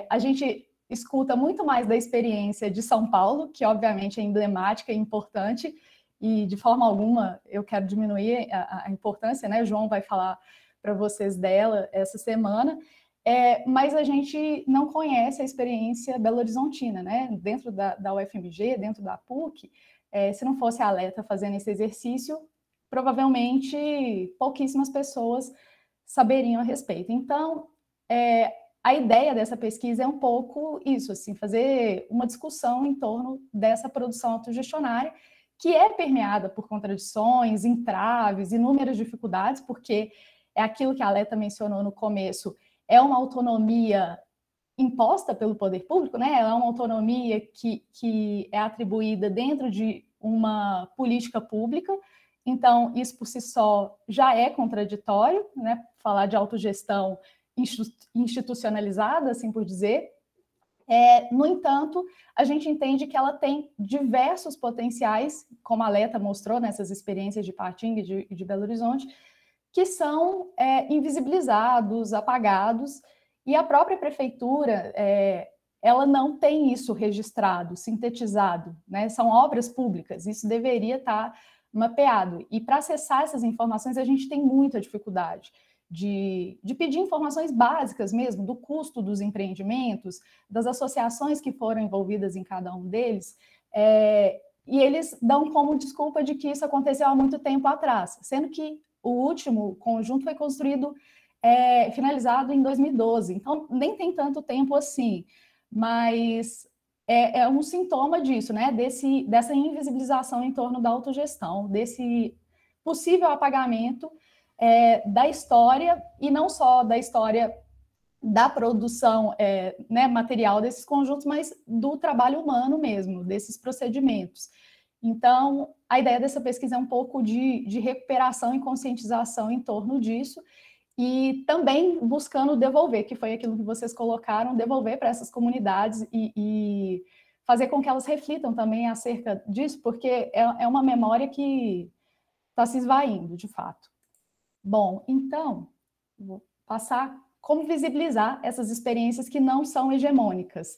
a gente escuta muito mais da experiência de São Paulo, que obviamente é emblemática e importante, e de forma alguma eu quero diminuir a importância, né? O João vai falar para vocês dela essa semana, mas a gente não conhece a experiência belo-horizontina, né? Dentro da UFMG, dentro da PUC, se não fosse a Leta fazendo esse exercício, provavelmente pouquíssimas pessoas saberiam a respeito. Então, a ideia dessa pesquisa é um pouco isso, assim, fazer uma discussão em torno dessa produção autogestionária, que é permeada por contradições, entraves, inúmeras dificuldades, porque é aquilo que a Leta mencionou no começo, é uma autonomia imposta pelo poder público, né? É uma autonomia que é atribuída dentro de uma política pública, então isso por si só já é contraditório, né? Falar de autogestão institucionalizada, assim por dizer. No entanto, a gente entende que ela tem diversos potenciais, como a Leta mostrou nessas experiências de Patinga e de Belo Horizonte, que são invisibilizados, apagados, e a própria prefeitura, ela não tem isso registrado, sintetizado, né? São obras públicas, isso deveria estar mapeado. E para acessar essas informações, a gente tem muita dificuldade de pedir informações básicas mesmo, do custo dos empreendimentos, das associações que foram envolvidas em cada um deles, e eles dão como desculpa de que isso aconteceu há muito tempo atrás, sendo que o último conjunto foi construído, finalizado em 2012, então nem tem tanto tempo assim, mas é um sintoma disso, né? Dessa invisibilização em torno da autogestão, desse possível apagamento da história, e não só da história da produção né, material desses conjuntos, mas do trabalho humano mesmo, desses procedimentos. Então, a ideia dessa pesquisa é um pouco de recuperação e conscientização em torno disso, e também buscando devolver, que foi aquilo que vocês colocaram, devolver para essas comunidades e fazer com que elas reflitam também acerca disso, porque é uma memória que está se esvaindo, de fato. Bom, então, vou passar como visibilizar essas experiências que não são hegemônicas.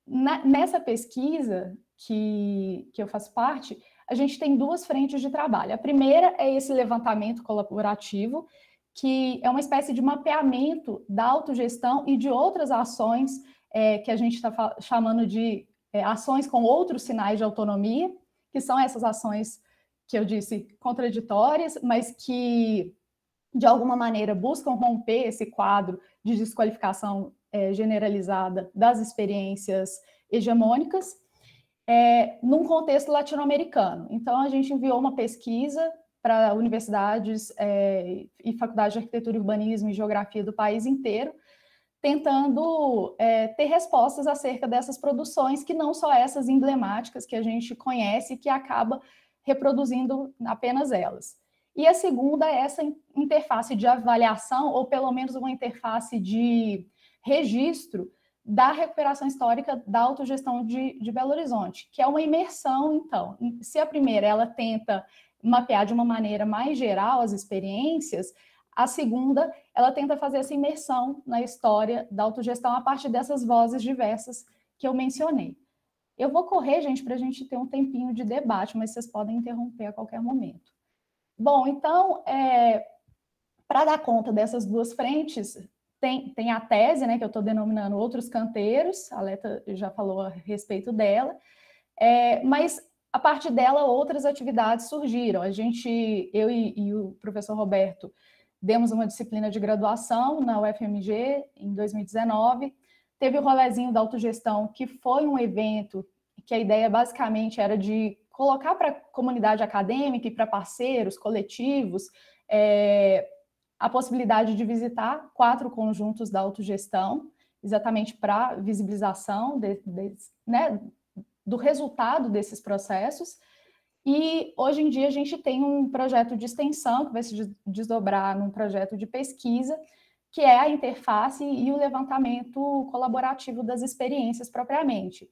Nessa pesquisa que eu faço parte, a gente tem duas frentes de trabalho. A primeira é esse levantamento colaborativo, que é uma espécie de mapeamento da autogestão e de outras ações que a gente está chamando de ações com outros sinais de autonomia, que são essas ações que eu disse contraditórias, mas que, de alguma maneira, buscam romper esse quadro de desqualificação generalizada das experiências hegemônicas, num contexto latino-americano. Então, a gente enviou uma pesquisa para universidades e faculdades de arquitetura, urbanismo e geografia do país inteiro, tentando ter respostas acerca dessas produções, que não só essas emblemáticas que a gente conhece, que acaba reproduzindo apenas elas. E a segunda é essa interface de avaliação, ou pelo menos uma interface de registro da recuperação histórica da autogestão de Belo Horizonte, que é uma imersão, então. Se a primeira ela tenta mapear de uma maneira mais geral as experiências, a segunda ela tenta fazer essa imersão na história da autogestão a partir dessas vozes diversas que eu mencionei. Eu vou correr, gente, para a gente ter um tempinho de debate, mas vocês podem interromper a qualquer momento. Bom, então, para dar conta dessas duas frentes, tem a tese, né, que eu estou denominando Outros Canteiros, a Leta já falou a respeito dela, mas a partir dela outras atividades surgiram. Eu e o professor Roberto demos uma disciplina de graduação na UFMG em 2019, teve o rolezinho da autogestão, que foi um evento que a ideia basicamente era de colocar para a comunidade acadêmica e para parceiros, coletivos, a possibilidade de visitar 4 conjuntos da autogestão, exatamente para visibilização né, do resultado desses processos. E hoje em dia a gente tem um projeto de extensão que vai se desdobrar num projeto de pesquisa, que é a interface e o levantamento colaborativo das experiências propriamente.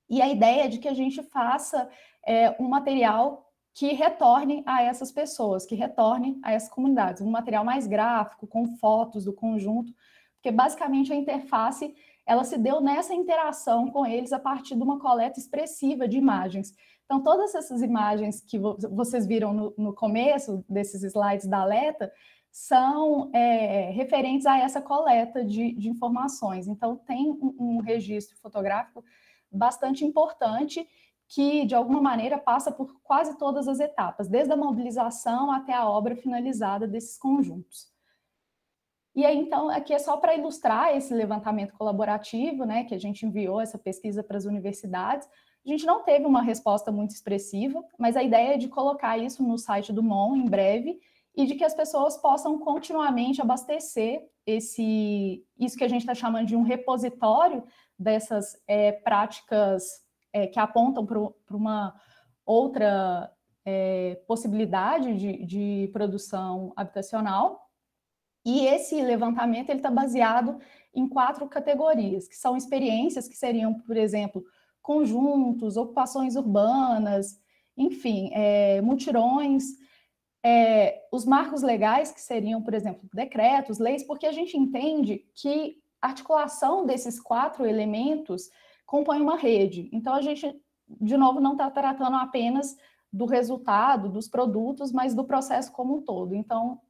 E a ideia é de que a gente faça um material que retorne a essas pessoas, que retorne a essas comunidades, um material mais gráfico, com fotos do conjunto, porque basicamente a interface ela se deu nessa interação com eles a partir de uma coleta expressiva de imagens. Então, todas essas imagens que vocês viram no começo desses slides da Leta são referentes a essa coleta de informações. Então, tem um registro fotográfico bastante importante que, de alguma maneira, passa por quase todas as etapas, desde a mobilização até a obra finalizada desses conjuntos. E aí, então, aqui é só para ilustrar esse levantamento colaborativo, né, que a gente enviou essa pesquisa para as universidades. A gente não teve uma resposta muito expressiva, mas a ideia é de colocar isso no site do MON em breve e de que as pessoas possam continuamente abastecer isso que a gente está chamando de um repositório dessas práticas que apontam para uma outra possibilidade de produção habitacional. E esse levantamento está baseado em 4 categorias, que são experiências que seriam, por exemplo, conjuntos, ocupações urbanas, enfim, mutirões, os marcos legais, que seriam, por exemplo, decretos, leis, porque a gente entende que a articulação desses 4 elementos compõe uma rede. Então, a gente, de novo, não está tratando apenas do resultado, dos produtos, mas do processo como um todo. Então,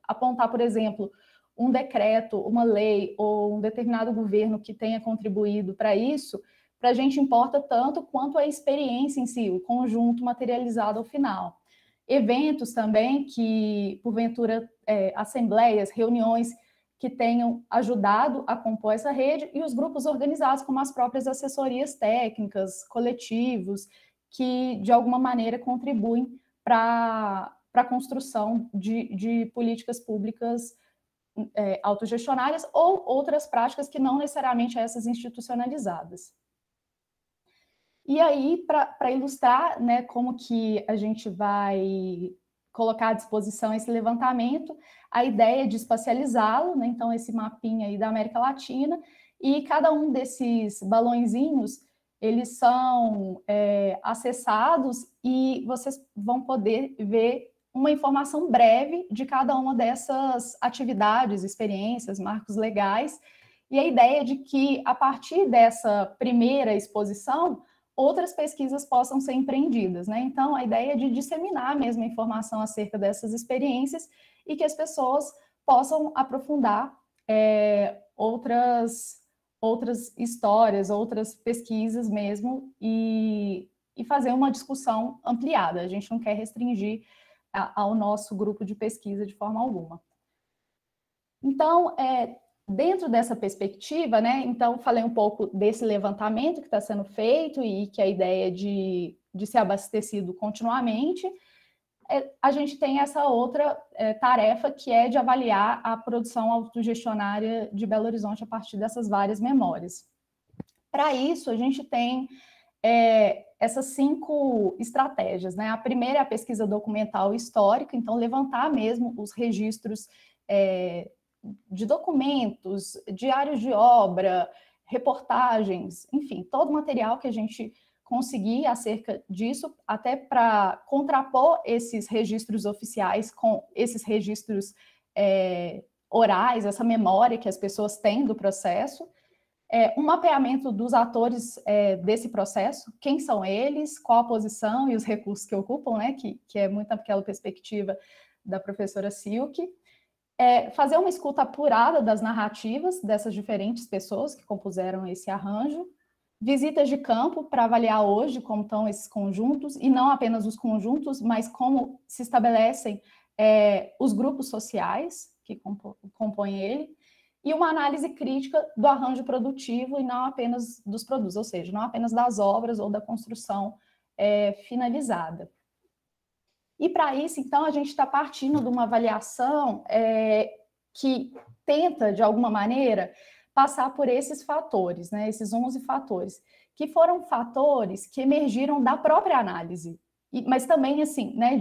apontar, por exemplo, um decreto, uma lei ou um determinado governo que tenha contribuído para isso, para a gente importa tanto quanto a experiência em si, o conjunto materializado ao final. Eventos também que, porventura, assembleias, reuniões que tenham ajudado a compor essa rede, e os grupos organizados, como as próprias assessorias técnicas, coletivos, que, de alguma maneira, contribuem para a construção de políticas públicas autogestionárias ou outras práticas que não necessariamente essas institucionalizadas. E aí, para ilustrar, né, como que a gente vai colocar à disposição esse levantamento, a ideia é de espacializá-lo, né, então esse mapinha aí da América Latina, e cada um desses balõezinhos, eles são acessados e vocês vão poder ver uma informação breve de cada uma dessas atividades, experiências, marcos legais, e a ideia é de que, a partir dessa primeira exposição, outras pesquisas possam ser empreendidas, né? Então, a ideia é de disseminar mesmo a informação acerca dessas experiências e que as pessoas possam aprofundar outras histórias, outras pesquisas mesmo e fazer uma discussão ampliada. A gente não quer restringir ao nosso grupo de pesquisa de forma alguma. Então, dentro dessa perspectiva, né, então falei um pouco desse levantamento que está sendo feito e que a ideia de ser abastecido continuamente, a gente tem essa outra tarefa que é de avaliar a produção autogestionária de Belo Horizonte a partir dessas várias memórias. Para isso, a gente tem essas 5 estratégias, né? A primeira é a pesquisa documental histórica, então levantar mesmo os registros de documentos, diários de obra, reportagens, enfim, todo o material que a gente conseguir acerca disso, até para contrapor esses registros oficiais com esses registros orais, essa memória que as pessoas têm do processo, um mapeamento dos atores desse processo, quem são eles, qual a posição e os recursos que ocupam, né, que é muito aquela perspectiva da professora Silke, fazer uma escuta apurada das narrativas dessas diferentes pessoas que compuseram esse arranjo, visitas de campo para avaliar hoje como estão esses conjuntos, e não apenas os conjuntos, mas como se estabelecem os grupos sociais que compõem ele, e uma análise crítica do arranjo produtivo e não apenas dos produtos, ou seja, não apenas das obras ou da construção finalizada. E para isso, então, a gente está partindo de uma avaliação que tenta, de alguma maneira, passar por esses fatores, né, esses 11 fatores, que foram fatores que emergiram da própria análise, mas também, assim, né,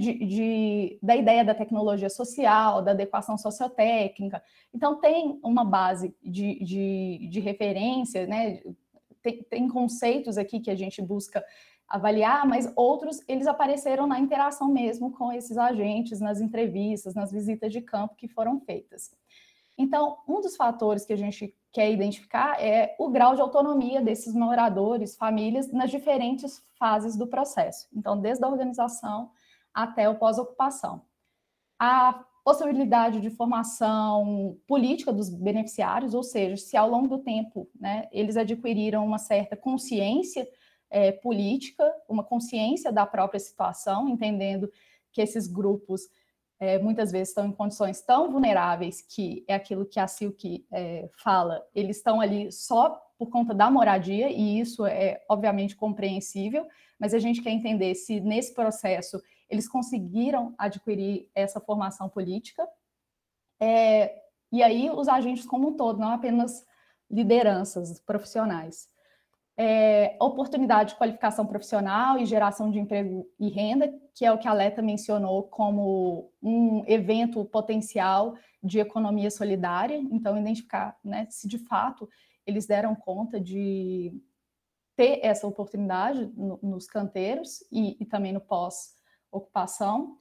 da ideia da tecnologia social, da adequação sociotécnica. Então, tem uma base de referência, né, tem conceitos aqui que a gente busca avaliar, mas outros, eles apareceram na interação mesmo com esses agentes, nas entrevistas, nas visitas de campo que foram feitas. Então, um dos fatores que a gente quer identificar é o grau de autonomia desses moradores, famílias, nas diferentes fases do processo. Então, desde a organização até o pós-ocupação. A possibilidade de formação política dos beneficiários, ou seja, se ao longo do tempo, né, eles adquiriram uma certa consciência política, uma consciência da própria situação, entendendo que esses grupos muitas vezes estão em condições tão vulneráveis que é aquilo que a Silke fala, eles estão ali só por conta da moradia, e isso é obviamente compreensível, mas a gente quer entender se nesse processo eles conseguiram adquirir essa formação política, e aí os agentes como um todo, não apenas lideranças profissionais. Oportunidade de qualificação profissional e geração de emprego e renda, que é o que a Leta mencionou como um evento potencial de economia solidária, então identificar, né, se de fato eles deram conta de ter essa oportunidade nos canteiros e também no pós-ocupação.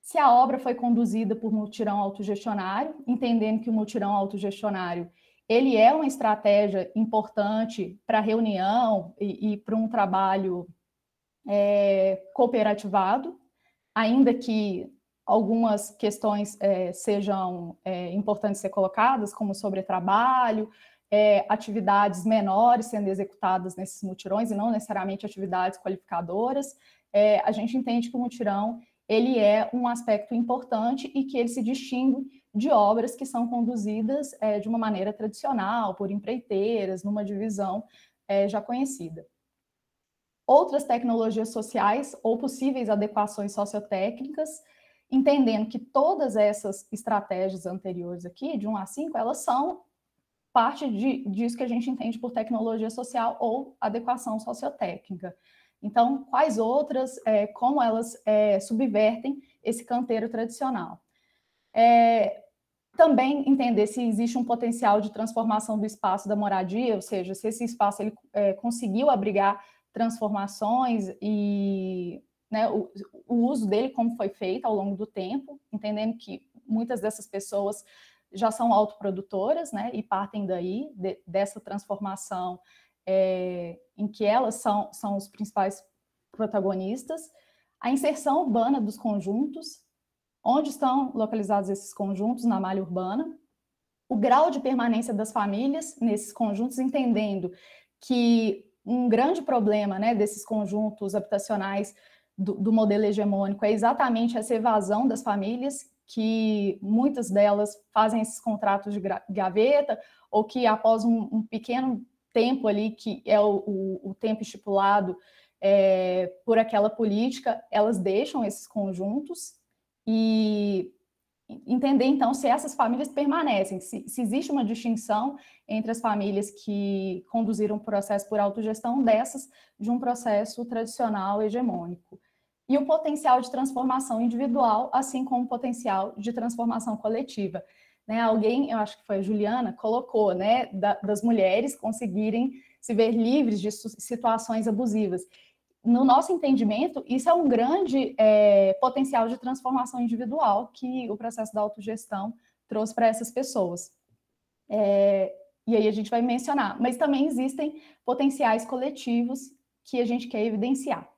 Se a obra foi conduzida por mutirão autogestionário, entendendo que o mutirão autogestionário ele é uma estratégia importante para reunião e para um trabalho cooperativado, ainda que algumas questões sejam importantes ser colocadas, como sobre trabalho, atividades menores sendo executadas nesses mutirões, e não necessariamente atividades qualificadoras. A gente entende que o mutirão ele é um aspecto importante e que ele se distingue de obras que são conduzidas de uma maneira tradicional, por empreiteiras, numa divisão já conhecida. Outras tecnologias sociais ou possíveis adequações sociotécnicas, entendendo que todas essas estratégias anteriores aqui, de 1 a 5, elas são parte disso que a gente entende por tecnologia social ou adequação sociotécnica. Então, quais outras, como elas subvertem esse canteiro tradicional? Também entender se existe um potencial de transformação do espaço da moradia, ou seja, se esse espaço ele, conseguiu abrigar transformações e né, o uso dele como foi feito ao longo do tempo, entendendo que muitas dessas pessoas já são autoprodutoras, né, e partem daí, dessa transformação em que elas são os principais protagonistas. A inserção urbana dos conjuntos, onde estão localizados esses conjuntos na malha urbana, o grau de permanência das famílias nesses conjuntos, entendendo que um grande problema, né, desses conjuntos habitacionais do modelo hegemônico é exatamente essa evasão das famílias, que muitas delas fazem esses contratos de gaveta, ou que após um pequeno tempo ali, que é o tempo estipulado por aquela política, elas deixam esses conjuntos, e entender, então, se essas famílias permanecem, se existe uma distinção entre as famílias que conduziram o processo por autogestão dessas de um processo tradicional hegemônico. E o potencial de transformação individual, assim como o potencial de transformação coletiva. Né, alguém, eu acho que foi a Juliana, colocou, né, das mulheres conseguirem se ver livres de situações abusivas. No nosso entendimento, isso é um grande potencial de transformação individual que o processo da autogestão trouxe para essas pessoas. E aí a gente vai mencionar, mas também existem potenciais coletivos que a gente quer evidenciar.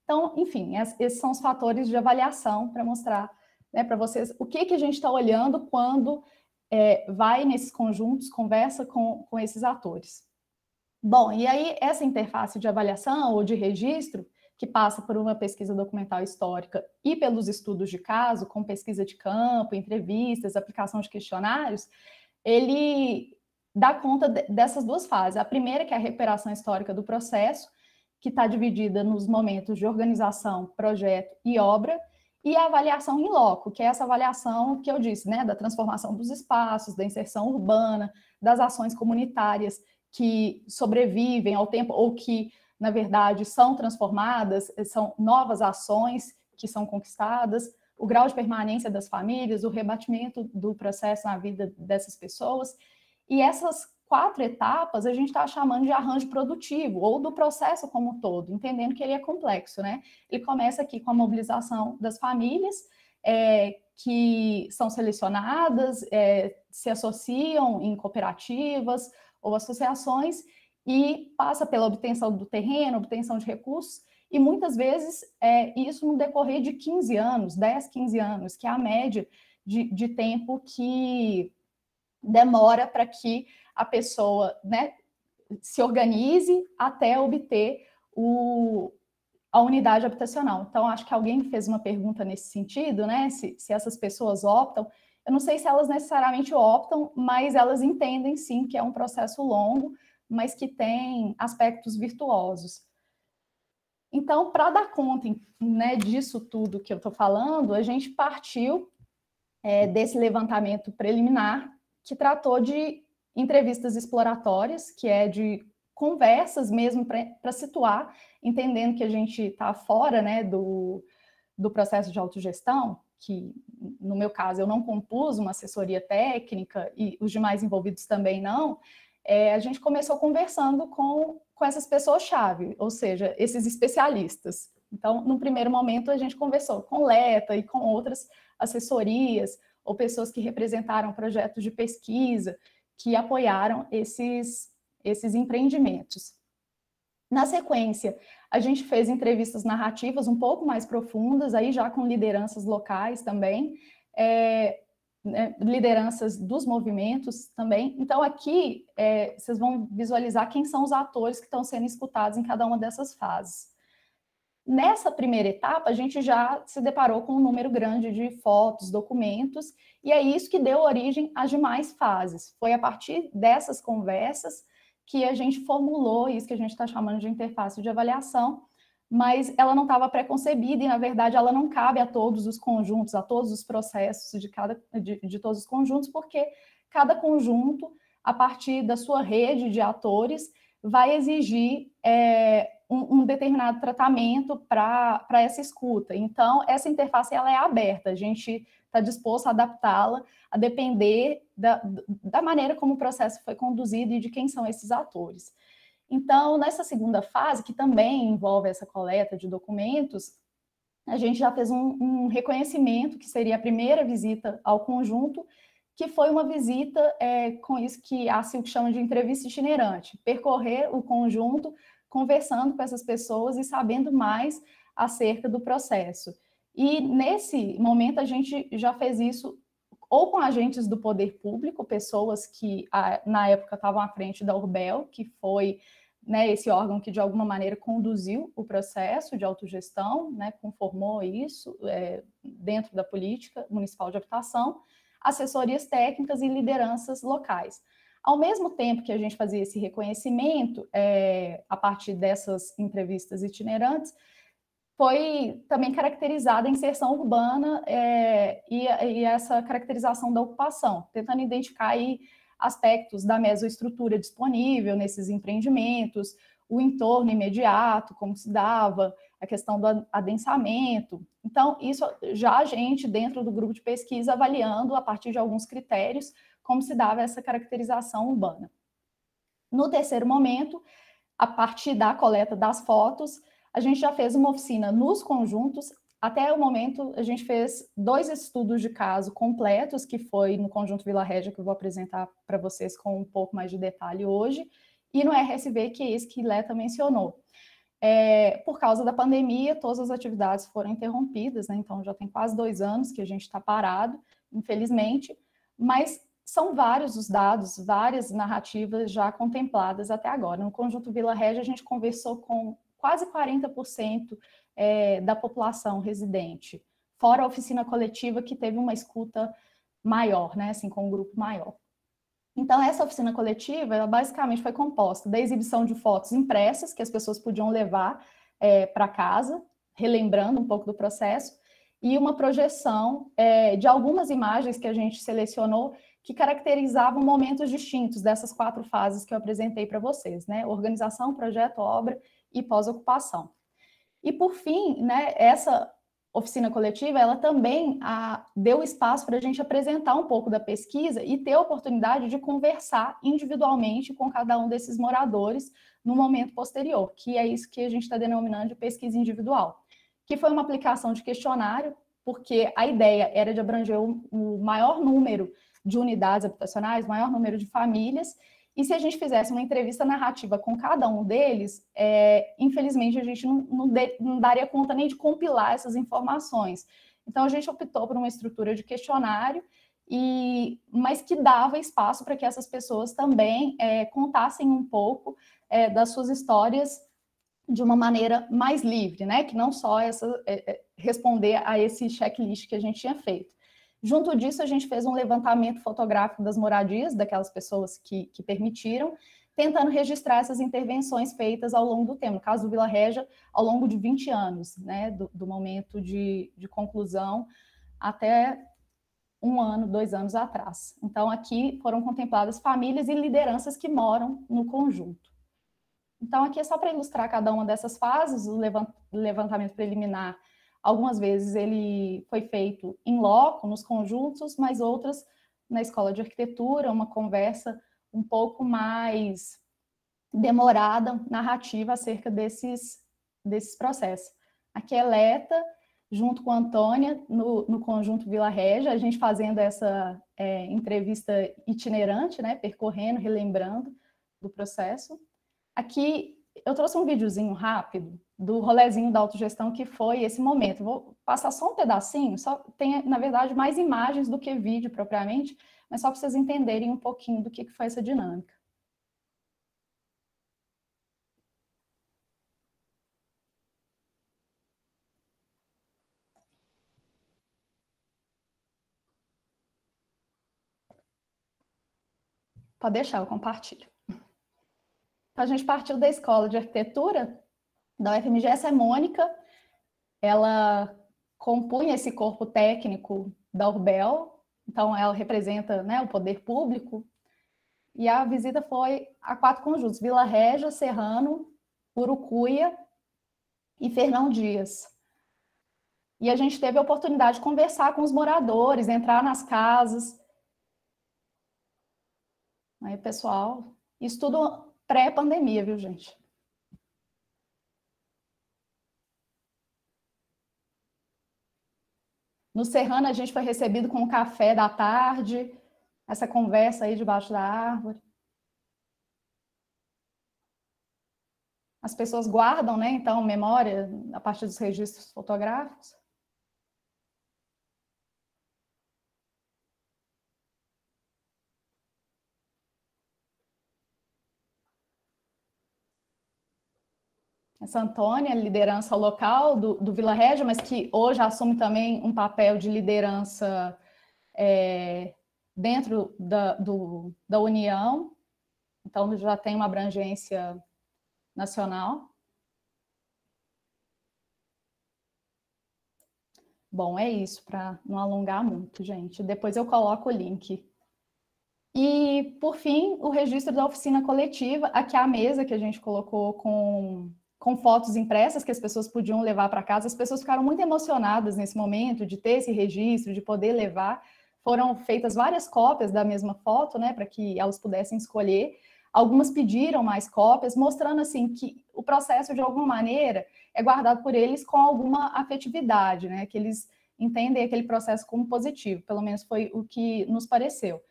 Então, enfim, esses são os fatores de avaliação para mostrar, né, para vocês o que a gente está olhando quando vai nesses conjuntos, conversa com esses atores. Bom, e aí essa interface de avaliação ou de registro, que passa por uma pesquisa documental histórica e pelos estudos de caso, com pesquisa de campo, entrevistas, aplicação de questionários, ele dá conta dessas duas fases. A primeira, que é a recuperação histórica do processo, que está dividida nos momentos de organização, projeto e obra, e a avaliação em loco, que é essa avaliação que eu disse, né, da transformação dos espaços, da inserção urbana, das ações comunitárias que sobrevivem ao tempo, ou que, na verdade, são transformadas, são novas ações que são conquistadas, o grau de permanência das famílias, o rebatimento do processo na vida dessas pessoas. E essas 4 etapas a gente está chamando de arranjo produtivo, ou do processo como um todo, entendendo que ele é complexo, né? Ele começa aqui com a mobilização das famílias, que são selecionadas, se associam em cooperativas ou associações e passa pela obtenção do terreno, obtenção de recursos, e muitas vezes isso no decorrer de 15 anos, 10, 15 anos, que é a média de tempo que demora para que a pessoa, né, se organize até obter a unidade habitacional. Então, acho que alguém fez uma pergunta nesse sentido, né, se essas pessoas optam. Eu não sei se elas necessariamente optam, mas elas entendem, sim, que é um processo longo, mas que tem aspectos virtuosos. Então, para dar conta, né, disso tudo que eu estou falando, a gente partiu desse levantamento preliminar, que tratou de entrevistas exploratórias, que é de conversas mesmo para situar, entendendo que a gente está fora, né, do processo de autogestão, que, no meu caso, eu não compus uma assessoria técnica e os demais envolvidos também não. A gente começou conversando com essas pessoas-chave, ou seja, esses especialistas. Então, no primeiro momento, a gente conversou com Leta e com outras assessorias, ou pessoas que representaram projetos de pesquisa, que apoiaram esses empreendimentos. Na sequência, a gente fez entrevistas narrativas um pouco mais profundas, aí já com lideranças locais também, lideranças dos movimentos também. Então, aqui, vocês vão visualizar quem são os atores que estão sendo escutados em cada uma dessas fases. Nessa primeira etapa, a gente já se deparou com um número grande de fotos, documentos, e é isso que deu origem às demais fases. Foi a partir dessas conversas que a gente formulou isso que a gente está chamando de interface de avaliação, mas ela não estava pré-concebida e, na verdade, ela não cabe a todos os conjuntos, a todos os processos de todos os conjuntos, porque cada conjunto, a partir da sua rede de atores, vai exigir um determinado tratamento para essa escuta. Então, essa interface ela é aberta, a gente está disposto a adaptá-la a depender da maneira como o processo foi conduzido e de quem são esses atores. Então, nessa segunda fase, que também envolve essa coleta de documentos, a gente já fez um reconhecimento, que seria a primeira visita ao conjunto, que foi uma visita com isso que a Silk chama de entrevista itinerante, percorrer o conjunto, conversando com essas pessoas e sabendo mais acerca do processo. E, nesse momento, a gente já fez isso ou com agentes do poder público, pessoas que, na época, estavam à frente da Urbel, que foi, né, esse órgão que, de alguma maneira, conduziu o processo de autogestão, né, conformou isso dentro da política municipal de habitação, assessorias técnicas e lideranças locais. Ao mesmo tempo que a gente fazia esse reconhecimento, a partir dessas entrevistas itinerantes, foi também caracterizada a inserção urbana e essa caracterização da ocupação, tentando identificar aí aspectos da mesoestrutura disponível nesses empreendimentos, o entorno imediato, como se dava, a questão do adensamento. Então, isso já a gente, dentro do grupo de pesquisa, avaliando a partir de alguns critérios, como se dava essa caracterização urbana. No terceiro momento, a partir da coleta das fotos, a gente já fez uma oficina nos conjuntos. Até o momento, a gente fez 2 estudos de caso completos, que foi no Conjunto Vila Régia, que eu vou apresentar para vocês com um pouco mais de detalhe hoje, e no RSV, que é esse que Leta mencionou. Por causa da pandemia, todas as atividades foram interrompidas, né? Então já tem quase 2 anos que a gente está parado, infelizmente, mas são vários os dados, várias narrativas já contempladas até agora. No Conjunto Vila Régia, a gente conversou com quase 40% da população residente, fora a oficina coletiva, que teve uma escuta maior, né, assim, com um grupo maior. Então, essa oficina coletiva, ela basicamente foi composta da exibição de fotos impressas, que as pessoas podiam levar para casa, relembrando um pouco do processo, e uma projeção de algumas imagens que a gente selecionou, que caracterizavam momentos distintos dessas 4 fases que eu apresentei para vocês, né? Organização, projeto, obra e pós-ocupação. E, por fim, né, essa oficina coletiva, ela também deu espaço para a gente apresentar um pouco da pesquisa e ter a oportunidade de conversar individualmente com cada um desses moradores no momento posterior, que é isso que a gente está denominando de pesquisa individual, que foi uma aplicação de questionário, porque a ideia era de abranger o maior número de unidades habitacionais, maior número de famílias, e se a gente fizesse uma entrevista narrativa com cada um deles, infelizmente a gente não daria conta nem de compilar essas informações. Então a gente optou por uma estrutura de questionário, mas que dava espaço para que essas pessoas também contassem um pouco das suas histórias de uma maneira mais livre, né? Que não só responder a esse checklist que a gente tinha feito. Junto disso, a gente fez um levantamento fotográfico das moradias, daquelas pessoas que permitiram, tentando registrar essas intervenções feitas ao longo do tempo. No caso do Vila Régia, ao longo de 20 anos, né, do momento de conclusão até 1 ano, 2 anos atrás. Então, aqui foram contempladas famílias e lideranças que moram no conjunto. Então, aqui é só para ilustrar cada uma dessas fases, o levantamento preliminar. Algumas vezes ele foi feito em loco, nos conjuntos, mas outras na escola de arquitetura, uma conversa um pouco mais demorada, narrativa acerca desses processos. Aqui é Leta, junto com a Antônia, no conjunto Vila Régia, a gente fazendo essa entrevista itinerante, né, percorrendo, relembrando do processo. Aqui eu trouxe um videozinho rápido do rolezinho da autogestão, que foi esse momento. Vou passar só um pedacinho, só tem, na verdade, mais imagens do que vídeo propriamente, mas só para vocês entenderem um pouquinho do que foi essa dinâmica. Pode deixar, eu compartilho. Então, a gente partiu da escola de arquitetura da UFMG. Essa é Mônica, ela compunha esse corpo técnico da Urbel, então ela representa, né, o poder público, e a visita foi a 4 conjuntos, Vila Régia, Serrano, Urucuia e Fernão Dias. E a gente teve a oportunidade de conversar com os moradores, entrar nas casas. Aí, pessoal, isso tudo pré-pandemia, viu, gente? No Serrano, a gente foi recebido com um café da tarde, essa conversa aí debaixo da árvore. As pessoas guardam, né, então, memória a partir dos registros fotográficos. Essa Antônia, liderança local do Vila Régia, mas que hoje assume também um papel de liderança dentro da União, então já tem uma abrangência nacional. Bom, é isso, para não alongar muito, gente. Depois eu coloco o link. E, por fim, o registro da oficina coletiva, aqui é a mesa que a gente colocou com fotos impressas que as pessoas podiam levar para casa. As pessoas ficaram muito emocionadas nesse momento de ter esse registro, de poder levar. Foram feitas várias cópias da mesma foto, né, para que elas pudessem escolher. Algumas pediram mais cópias, mostrando assim que o processo, de alguma maneira, é guardado por eles com alguma afetividade, né, que eles entendem aquele processo como positivo, pelo menos foi o que nos pareceu.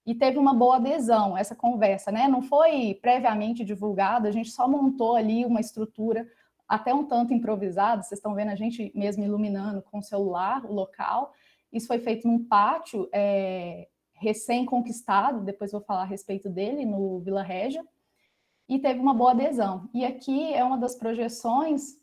E teve uma boa adesão, essa conversa, né? Não foi previamente divulgada, a gente só montou ali uma estrutura até um tanto improvisada, vocês estão vendo a gente mesmo iluminando com o celular o local. Isso foi feito num pátio recém-conquistado, depois vou falar a respeito dele, no Vila Régia, e teve uma boa adesão. E aqui é uma das projeções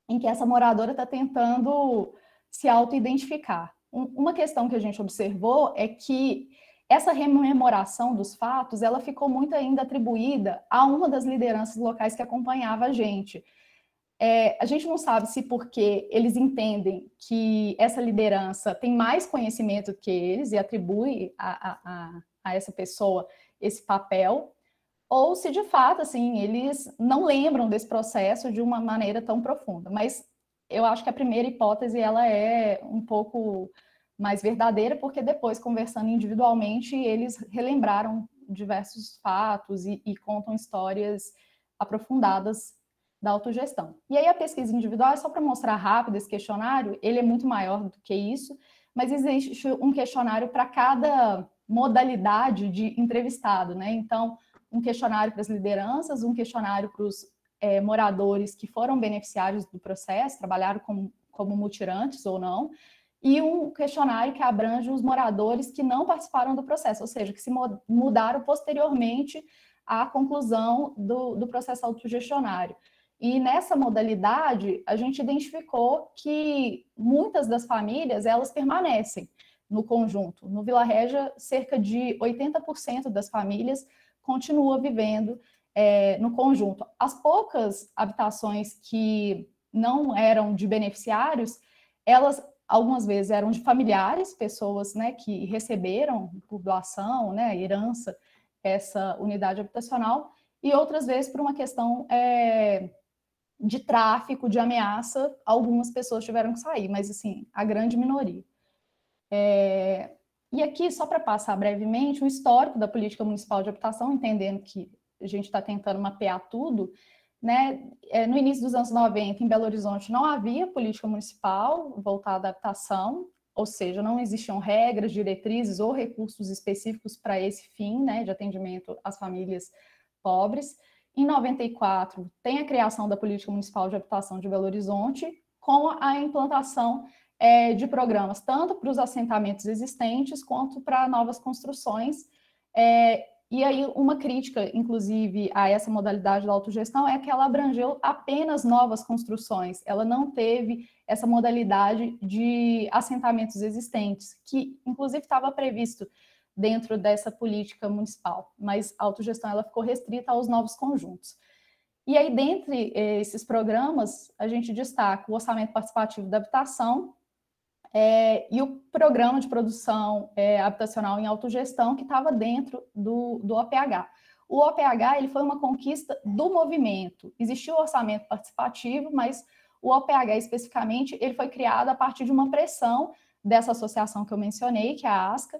em que essa moradora está tentando se auto-identificar. Uma questão que a gente observou é que essa rememoração dos fatos, ela ficou muito ainda atribuída a uma das lideranças locais que acompanhava a gente. A gente não sabe se porque eles entendem que essa liderança tem mais conhecimento que eles e atribui a essa pessoa esse papel, ou se de fato, assim, eles não lembram desse processo de uma maneira tão profunda. Mas eu acho que a primeira hipótese, ela é um pouco mais verdadeira, porque depois, conversando individualmente, eles relembraram diversos fatos e contam histórias aprofundadas da autogestão. E aí a pesquisa individual é só para mostrar rápido esse questionário, ele é muito maior do que isso, mas existe um questionário para cada modalidade de entrevistado, né? Então, um questionário para as lideranças, um questionário para os moradores que foram beneficiários do processo, trabalharam como mutirantes ou não, e um questionário que abrange os moradores que não participaram do processo, ou seja, que se mudaram posteriormente à conclusão do processo autogestionário. E nessa modalidade, a gente identificou que muitas das famílias, elas permanecem no conjunto. No Vila Régia, cerca de 80% das famílias continua vivendo no conjunto. As poucas habitações que não eram de beneficiários, elas algumas vezes eram de familiares, pessoas, né, que receberam por doação, né, herança, essa unidade habitacional, e outras vezes por uma questão de tráfico, de ameaça, algumas pessoas tiveram que sair, mas assim, a grande minoria. E aqui, só para passar brevemente, o histórico da política municipal de habitação, entendendo que a gente está tentando mapear tudo, né? No início dos anos 90, em Belo Horizonte, não havia política municipal voltada à habitação, ou seja, não existiam regras, diretrizes ou recursos específicos para esse fim, né, de atendimento às famílias pobres. Em 94, tem a criação da Política Municipal de Habitação de Belo Horizonte, com a implantação de programas, tanto para os assentamentos existentes, quanto para novas construções. E aí, uma crítica, inclusive, a essa modalidade da autogestão é que ela abrangeu apenas novas construções, ela não teve essa modalidade de assentamentos existentes, que, inclusive, estava previsto dentro dessa política municipal, mas a autogestão ela ficou restrita aos novos conjuntos. E aí, dentre esses programas, a gente destaca o Orçamento Participativo da Habitação e o Programa de Produção Habitacional em Autogestão, que estava dentro do OPH. O OPH ele foi uma conquista do movimento. Existiu o Orçamento Participativo, mas o OPH, especificamente, ele foi criado a partir de uma pressão dessa associação que eu mencionei, que é a ASCA,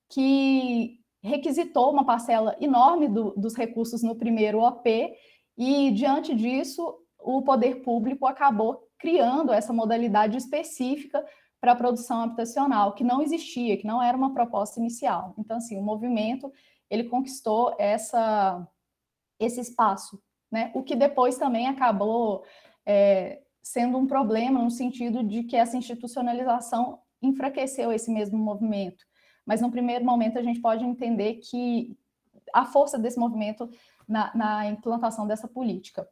que requisitou uma parcela enorme dos recursos no primeiro OP, e, diante disso, o poder público acabou criando essa modalidade específica para a produção habitacional, que não existia, que não era uma proposta inicial. Então, assim, o movimento, ele conquistou esse espaço, né? O que depois também acabou sendo um problema, no sentido de que essa institucionalização enfraqueceu esse mesmo movimento. Mas, no primeiro momento, a gente pode entender que a força desse movimento na implantação dessa política.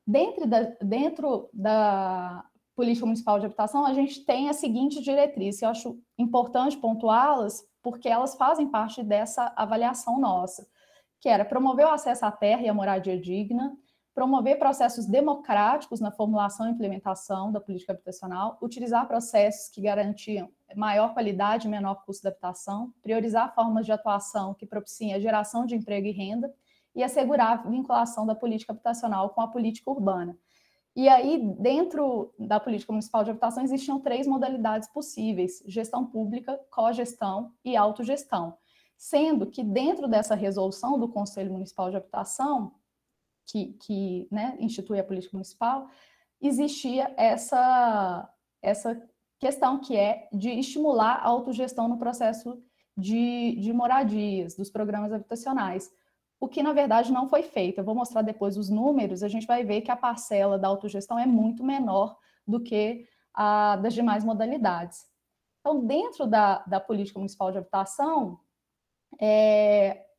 Dentro da Política Municipal de Habitação, a gente tem a seguinte diretriz, eu acho importante pontuá-las, porque elas fazem parte dessa avaliação nossa, que era promover o acesso à terra e à moradia digna, promover processos democráticos na formulação e implementação da política habitacional, utilizar processos que garantiam maior qualidade e menor custo da habitação, priorizar formas de atuação que propiciem a geração de emprego e renda e assegurar a vinculação da política habitacional com a política urbana. E aí, dentro da política municipal de habitação, existiam 3 modalidades possíveis: gestão pública, cogestão e autogestão. Sendo que dentro dessa resolução do Conselho Municipal de Habitação, que né, institui a política municipal, existia essa questão que é de estimular a autogestão no processo de moradias, dos programas habitacionais, o que, na verdade, não foi feito. Eu vou mostrar depois os números, a gente vai ver que a parcela da autogestão é muito menor do que a das demais modalidades. Então, dentro da política municipal de habitação,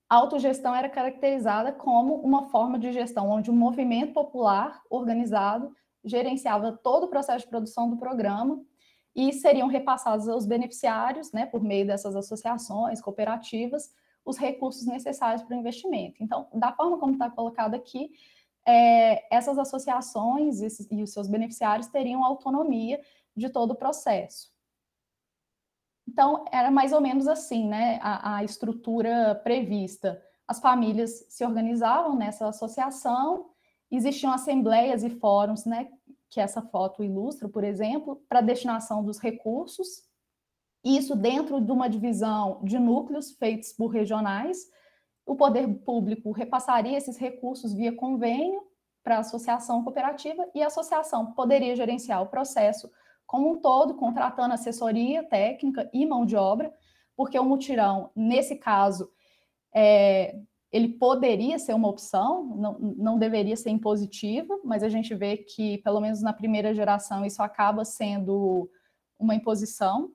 a autogestão era caracterizada como uma forma de gestão onde um movimento popular organizado gerenciava todo o processo de produção do programa e seriam repassados aos beneficiários, né, por meio dessas associações, cooperativas, os recursos necessários para o investimento. Então, da forma como está colocado aqui, essas associações e os seus beneficiários teriam autonomia de todo o processo. Então, era mais ou menos assim, né, a estrutura prevista. As famílias se organizavam nessa associação, existiam assembleias e fóruns, né, que essa foto ilustra, por exemplo, para destinação dos recursos, isso dentro de uma divisão de núcleos feitos por regionais. O poder público repassaria esses recursos via convênio para a associação cooperativa, e a associação poderia gerenciar o processo como um todo, contratando assessoria técnica e mão de obra porque o mutirão, nesse caso, ele poderia ser uma opção, não deveria ser impositivo, mas a gente vê que, pelo menos na primeira geração, isso acaba sendo uma imposição.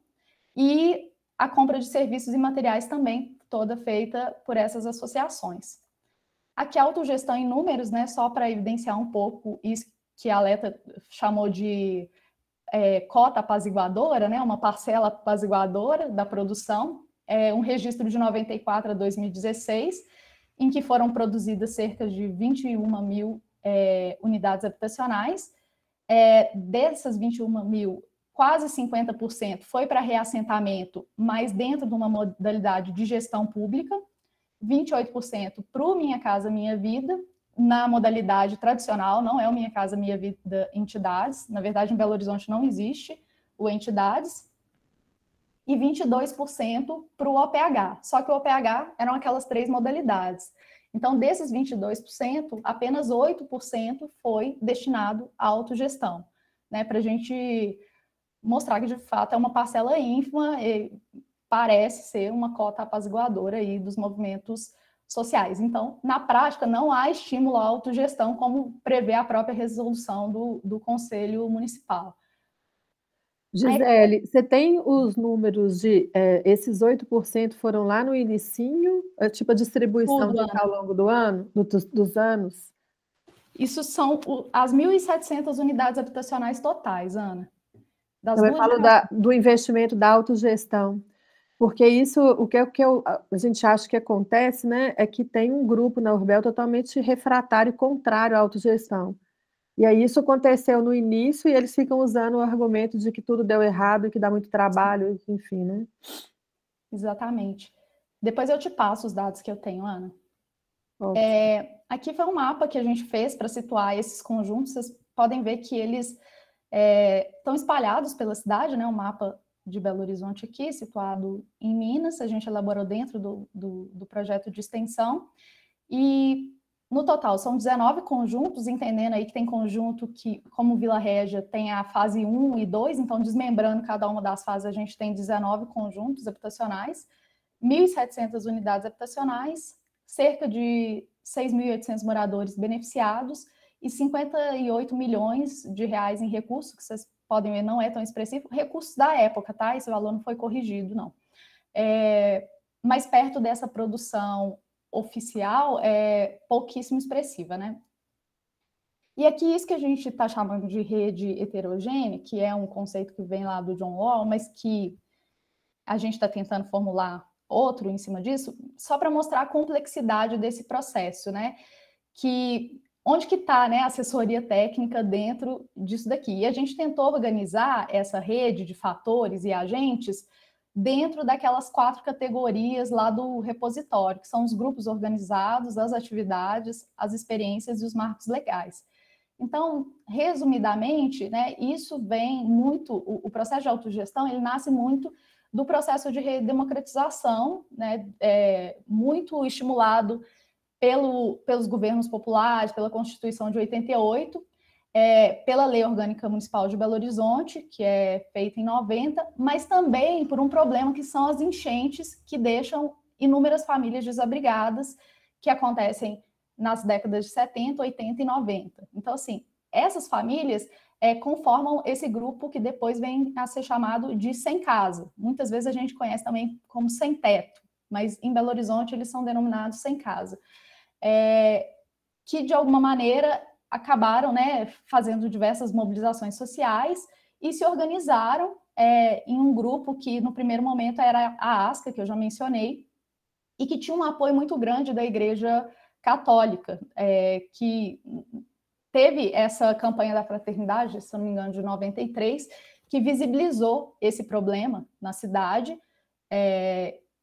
E a compra de serviços e materiais também, toda feita por essas associações. Aqui a autogestão em números, né, só para evidenciar um pouco isso que a Leta chamou de cota apaziguadora, né, uma parcela apaziguadora da produção, um registro de 94 a 2016, em que foram produzidas cerca de 21 mil unidades habitacionais. Dessas 21 mil, quase 50% foi para reassentamento, mas dentro de uma modalidade de gestão pública, 28% para o Minha Casa Minha Vida, na modalidade tradicional, não é o Minha Casa Minha Vida Entidades, na verdade em Belo Horizonte não existe o Entidades, e 22% para o OPH, só que o OPH eram aquelas 3 modalidades. Então, desses 22%, apenas 8% foi destinado à autogestão, né, para a gente mostrar que, de fato, é uma parcela ínfima e parece ser uma cota apaziguadora aí dos movimentos sociais. Então, na prática, não há estímulo à autogestão, como prevê a própria resolução do Conselho Municipal. Gisele, você tem os números de esses 8% foram lá no inicinho, tipo a distribuição ao longo do ano, dos anos? Isso são as 1.700 unidades habitacionais totais, Ana. Então, eu falo do investimento da autogestão, porque isso, a gente acha que acontece, né, é que tem um grupo na Urbel totalmente refratário e contrário à autogestão. E aí isso aconteceu no início e eles ficam usando o argumento de que tudo deu errado e que dá muito trabalho, enfim, né? Exatamente. Depois eu te passo os dados que eu tenho, Ana. Aqui foi um mapa que a gente fez para situar esses conjuntos. Vocês podem ver que eles estão espalhados pela cidade, né? Um mapa de Belo Horizonte aqui, situado em Minas, a gente elaborou dentro do projeto de extensão. E no total, são 19 conjuntos, entendendo aí que tem conjunto que, como Vila Régia, tem a fase 1 e 2, então desmembrando cada uma das fases, a gente tem 19 conjuntos habitacionais, 1.700 unidades habitacionais, cerca de 6.800 moradores beneficiados e 58 milhões de reais em recursos, que vocês podem ver, não é tão expressivo, recursos da época, tá? Esse valor não foi corrigido, não. Mas perto dessa produção oficial é pouquíssimo expressiva, né? E aqui isso que a gente está chamando de rede heterogênea, que é um conceito que vem lá do John Wall, mas que a gente está tentando formular outro em cima disso, só para mostrar a complexidade desse processo, né? Que onde que está, né, a assessoria técnica dentro disso daqui? E a gente tentou organizar essa rede de fatores e agentes dentro daquelas 4 categorias lá do repositório, que são os grupos organizados, as atividades, as experiências e os marcos legais. Então, resumidamente, né, isso vem muito, o processo de autogestão, ele nasce muito do processo de redemocratização, né, muito estimulado pelos governos populares, pela Constituição de 88, pela Lei Orgânica Municipal de Belo Horizonte, que é feita em 90, mas também por um problema que são as enchentes, que deixam inúmeras famílias desabrigadas, que acontecem nas décadas de 70, 80 e 90. Então, assim, essas famílias conformam esse grupo que depois vem a ser chamado de sem casa. Muitas vezes a gente conhece também como sem teto, mas em Belo Horizonte eles são denominados sem casa. Que, de alguma maneira, acabaram, né, fazendo diversas mobilizações sociais e se organizaram em um grupo que, no primeiro momento, era a ASCA, que eu já mencionei, e que tinha um apoio muito grande da Igreja Católica, que teve essa campanha da fraternidade, se não me engano, de 93, que visibilizou esse problema na cidade,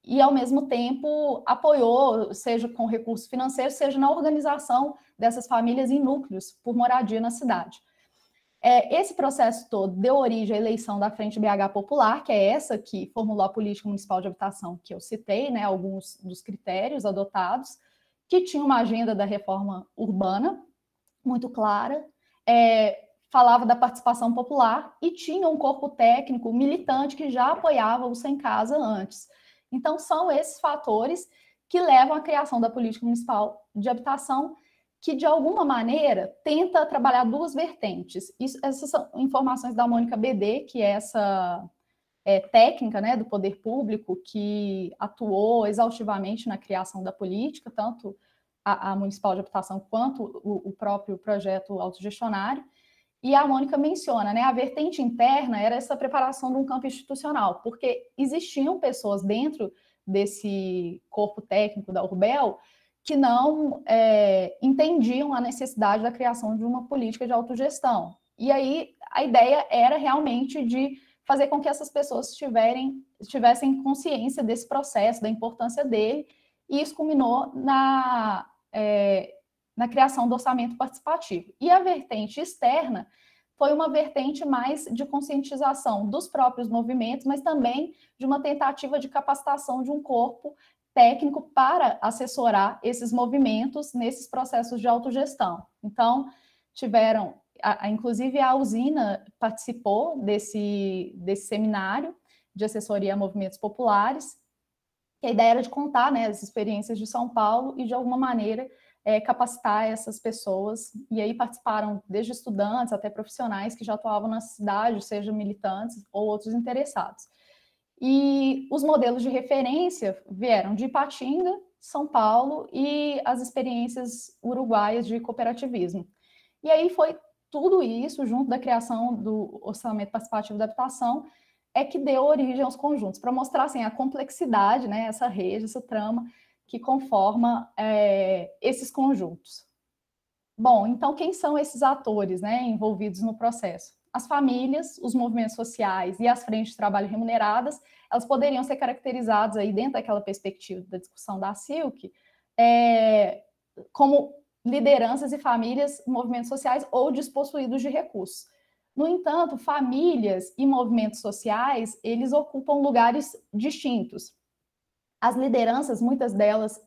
e, ao mesmo tempo, apoiou, seja com recursos financeiros, seja na organização dessas famílias em núcleos por moradia na cidade. Esse processo todo deu origem à eleição da Frente BH Popular, que é essa que formulou a Política Municipal de Habitação que eu citei, né, alguns dos critérios adotados, que tinha uma agenda da reforma urbana muito clara, falava da participação popular e tinha um corpo técnico militante que já apoiava o Sem Casa antes. Então, são esses fatores que levam à criação da política municipal de habitação, que, de alguma maneira, tenta trabalhar duas vertentes. Essas são informações da Mônica BD, que é essa técnica, né, do poder público, que atuou exaustivamente na criação da política, tanto a municipal de habitação quanto o próprio projeto autogestionário. E a Mônica menciona, né, a vertente interna era essa preparação de um campo institucional, porque existiam pessoas dentro desse corpo técnico da Urbel que não entendiam a necessidade da criação de uma política de autogestão. E aí a ideia era realmente de fazer com que essas pessoas tivessem consciência desse processo, da importância dele, e isso culminou na criação do orçamento participativo. E a vertente externa foi uma vertente mais de conscientização dos próprios movimentos, mas também de uma tentativa de capacitação de um corpo técnico para assessorar esses movimentos nesses processos de autogestão. Então, inclusive a usina participou desse seminário de assessoria a movimentos populares, que a ideia era de contar, né, as experiências de São Paulo e, de alguma maneira, capacitar essas pessoas, e aí participaram desde estudantes até profissionais que já atuavam na cidade, seja militantes ou outros interessados. E os modelos de referência vieram de Ipatinga, São Paulo e as experiências uruguaias de cooperativismo. E aí foi tudo isso, junto da criação do orçamento participativo da habitação, que deu origem aos conjuntos, para mostrar assim, a complexidade, né, essa rede, essa trama que conforma esses conjuntos. Bom, então quem são esses atores, né, envolvidos no processo? As famílias, os movimentos sociais e as frentes de trabalho remuneradas, elas poderiam ser caracterizadas aí dentro daquela perspectiva da discussão da Silk, como lideranças e famílias, movimentos sociais ou despossuídos de recursos. No entanto, famílias e movimentos sociais, eles ocupam lugares distintos. As lideranças, muitas delas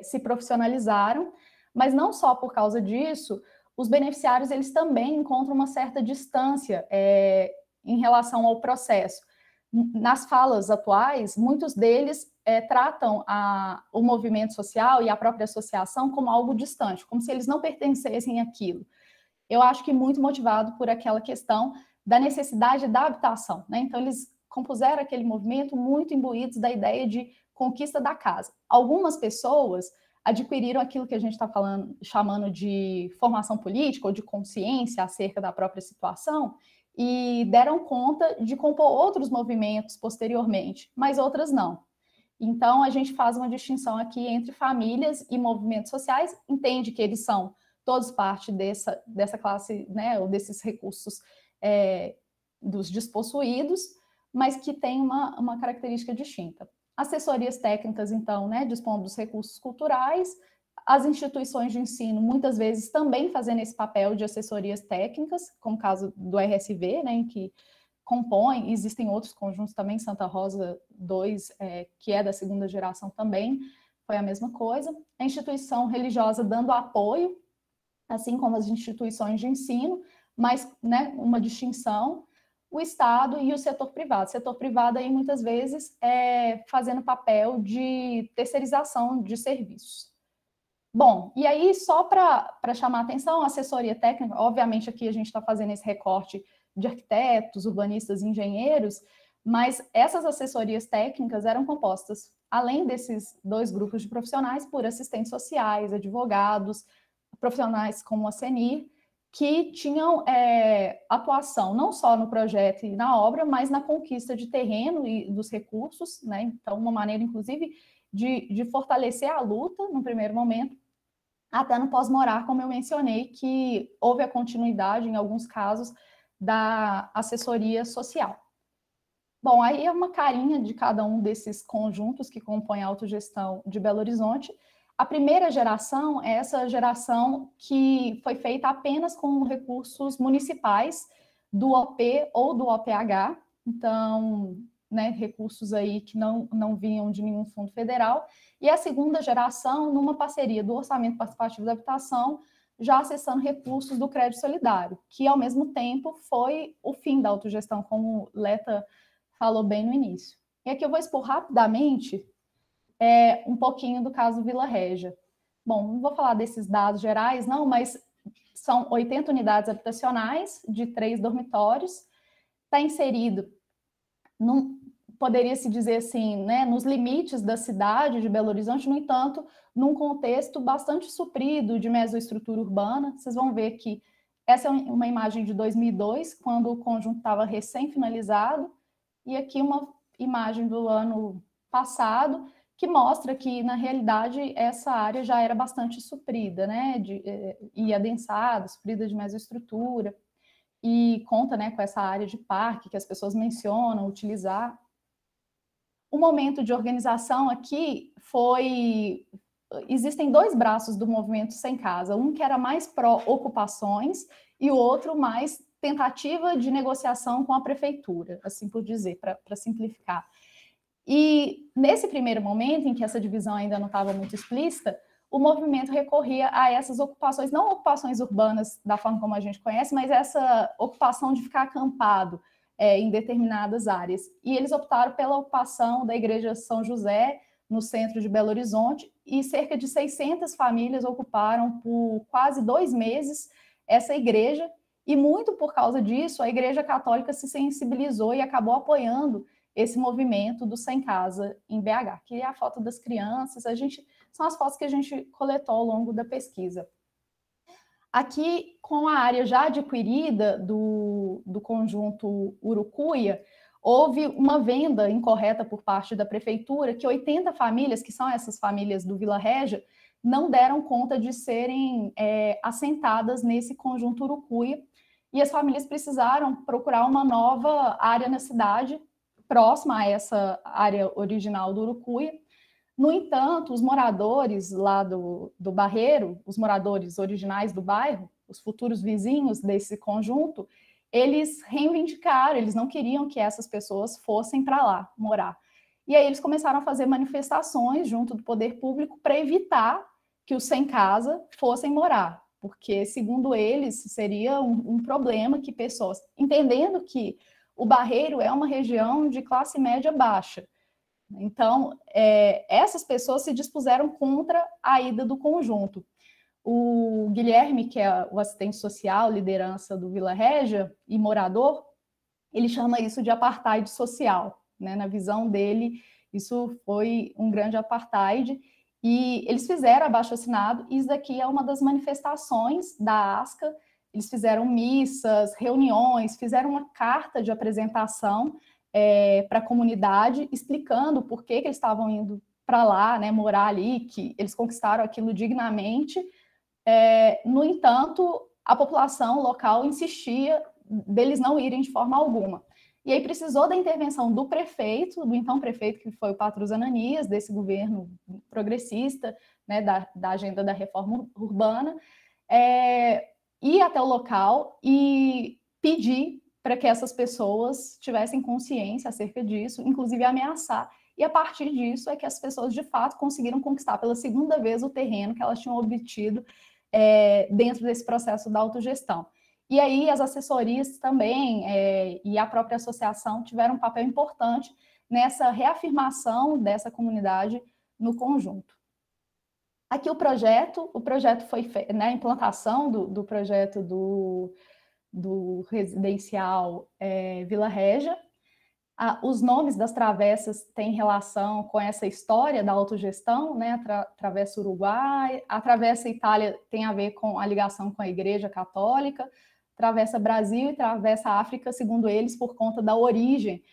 se profissionalizaram, mas não só por causa disso, os beneficiários eles também encontram uma certa distância em relação ao processo. Nas falas atuais, muitos deles tratam o movimento social e a própria associação como algo distante, como se eles não pertencessem àquilo. Eu acho que muito motivado por aquela questão da necessidade da habitação, né? Então, eles compuseram aquele movimento muito imbuídos da ideia de conquista da casa. Algumas pessoas adquiriram aquilo que a gente está chamando de formação política ou de consciência acerca da própria situação e deram conta de compor outros movimentos posteriormente, mas outras não. Então, a gente faz uma distinção aqui entre famílias e movimentos sociais, entende que eles são todos parte dessa classe, né, ou desses recursos dos despossuídos, mas que tem uma característica distinta. Assessorias técnicas, então, né, dispõem dos recursos culturais, as instituições de ensino, muitas vezes, também fazendo esse papel de assessorias técnicas, como o caso do RSV, né, em que compõem, existem outros conjuntos também, Santa Rosa 2, que é da segunda geração também, foi a mesma coisa. A instituição religiosa dando apoio, assim como as instituições de ensino, mas, né, uma distinção, o Estado e o setor privado. O setor privado, aí, muitas vezes, fazendo papel de terceirização de serviços. Bom, e aí, só para chamar a atenção, a assessoria técnica, obviamente aqui a gente está fazendo esse recorte de arquitetos, urbanistas, engenheiros, mas essas assessorias técnicas eram compostas, além desses dois grupos de profissionais, por assistentes sociais, advogados, profissionais como a CENIR, que tinham atuação não só no projeto e na obra, mas na conquista de terreno e dos recursos, né? Então, uma maneira, inclusive, de fortalecer a luta, no primeiro momento, até no pós-morar, como eu mencionei, que houve a continuidade, em alguns casos, da assessoria social. Bom, aí é uma carinha de cada um desses conjuntos que compõem a autogestão de Belo Horizonte. A primeira geração é essa geração que foi feita apenas com recursos municipais do OP ou do OPH, então, né, recursos aí que não vinham de nenhum fundo federal, e a segunda geração numa parceria do Orçamento Participativo da Habitação, já acessando recursos do Crédito Solidário, que ao mesmo tempo foi o fim da autogestão, como o Leta falou bem no início. E aqui eu vou expor rapidamente um pouquinho do caso Vila Régia. Bom, não vou falar desses dados gerais, não, mas são 80 unidades habitacionais de 3 dormitórios, está inserido, poderia-se dizer assim, né, nos limites da cidade de Belo Horizonte, no entanto, num contexto bastante suprido de mesoestrutura urbana. Vocês vão ver que essa é uma imagem de 2002, quando o conjunto estava recém-finalizado, e aqui uma imagem do ano passado, que mostra que, na realidade, essa área já era bastante suprida, né, e adensada, suprida de mesoestrutura, e conta, né, com essa área de parque que as pessoas mencionam utilizar. O momento de organização aqui foi... Existem 2 braços do movimento Sem Casa, um que era mais pró-ocupações e o outro mais tentativa de negociação com a prefeitura, assim por dizer, para simplificar. E nesse primeiro momento, em que essa divisão ainda não estava muito explícita, o movimento recorria a essas ocupações, não ocupações urbanas da forma como a gente conhece, mas essa ocupação de ficar acampado em determinadas áreas. E eles optaram pela ocupação da Igreja São José, no centro de Belo Horizonte, e cerca de 600 famílias ocuparam por quase 2 meses essa igreja, e muito por causa disso, a Igreja Católica se sensibilizou e acabou apoiando esse movimento do Sem Casa em BH. Aqui é a foto das crianças, são as fotos que a gente coletou ao longo da pesquisa. Aqui, com a área já adquirida do conjunto Urucuia, houve uma venda incorreta por parte da prefeitura, que 80 famílias, que são essas famílias do Vila Régia, não deram conta de serem assentadas nesse conjunto Urucuia, e as famílias precisaram procurar uma nova área na cidade, próxima a essa área original do Urucuia. No entanto, os moradores lá do Barreiro, os moradores originais do bairro, os futuros vizinhos desse conjunto, eles reivindicaram, eles não queriam que essas pessoas fossem para lá morar. E aí eles começaram a fazer manifestações junto do poder público para evitar que os sem casa fossem morar, porque, segundo eles, seria um problema que pessoas, entendendo que o Barreiro é uma região de classe média baixa, então, essas pessoas se dispuseram contra a ida do conjunto. O Guilherme, que é o assistente social, liderança do Vila Régia e morador, ele chama isso de apartheid social, né? Na visão dele, isso foi um grande apartheid, e eles fizeram abaixo-assinado, e isso daqui é uma das manifestações da ASCA. Eles fizeram missas, reuniões, fizeram uma carta de apresentação para a comunidade, explicando por que eles estavam indo para lá, né, morar ali, que eles conquistaram aquilo dignamente. No entanto, a população local insistia deles não irem de forma alguma. E aí precisou da intervenção do prefeito, do então prefeito, que foi o Patrus Ananias, desse governo progressista, né, da agenda da reforma urbana, ir até o local e pedir para que essas pessoas tivessem consciência acerca disso, inclusive ameaçar. E a partir disso é que as pessoas, de fato, conseguiram conquistar pela segunda vez o terreno que elas tinham obtido dentro desse processo da autogestão. E aí as assessorias também e a própria associação tiveram um papel importante nessa reafirmação dessa comunidade no conjunto. Aqui o projeto foi feito, né, a implantação do projeto do residencial Vila Régia. Os nomes das travessas têm relação com essa história da autogestão, né? A Travessa Uruguai, a Travessa Itália tem a ver com a ligação com a Igreja Católica, Travessa Brasil e Travessa África, segundo eles, por conta da origem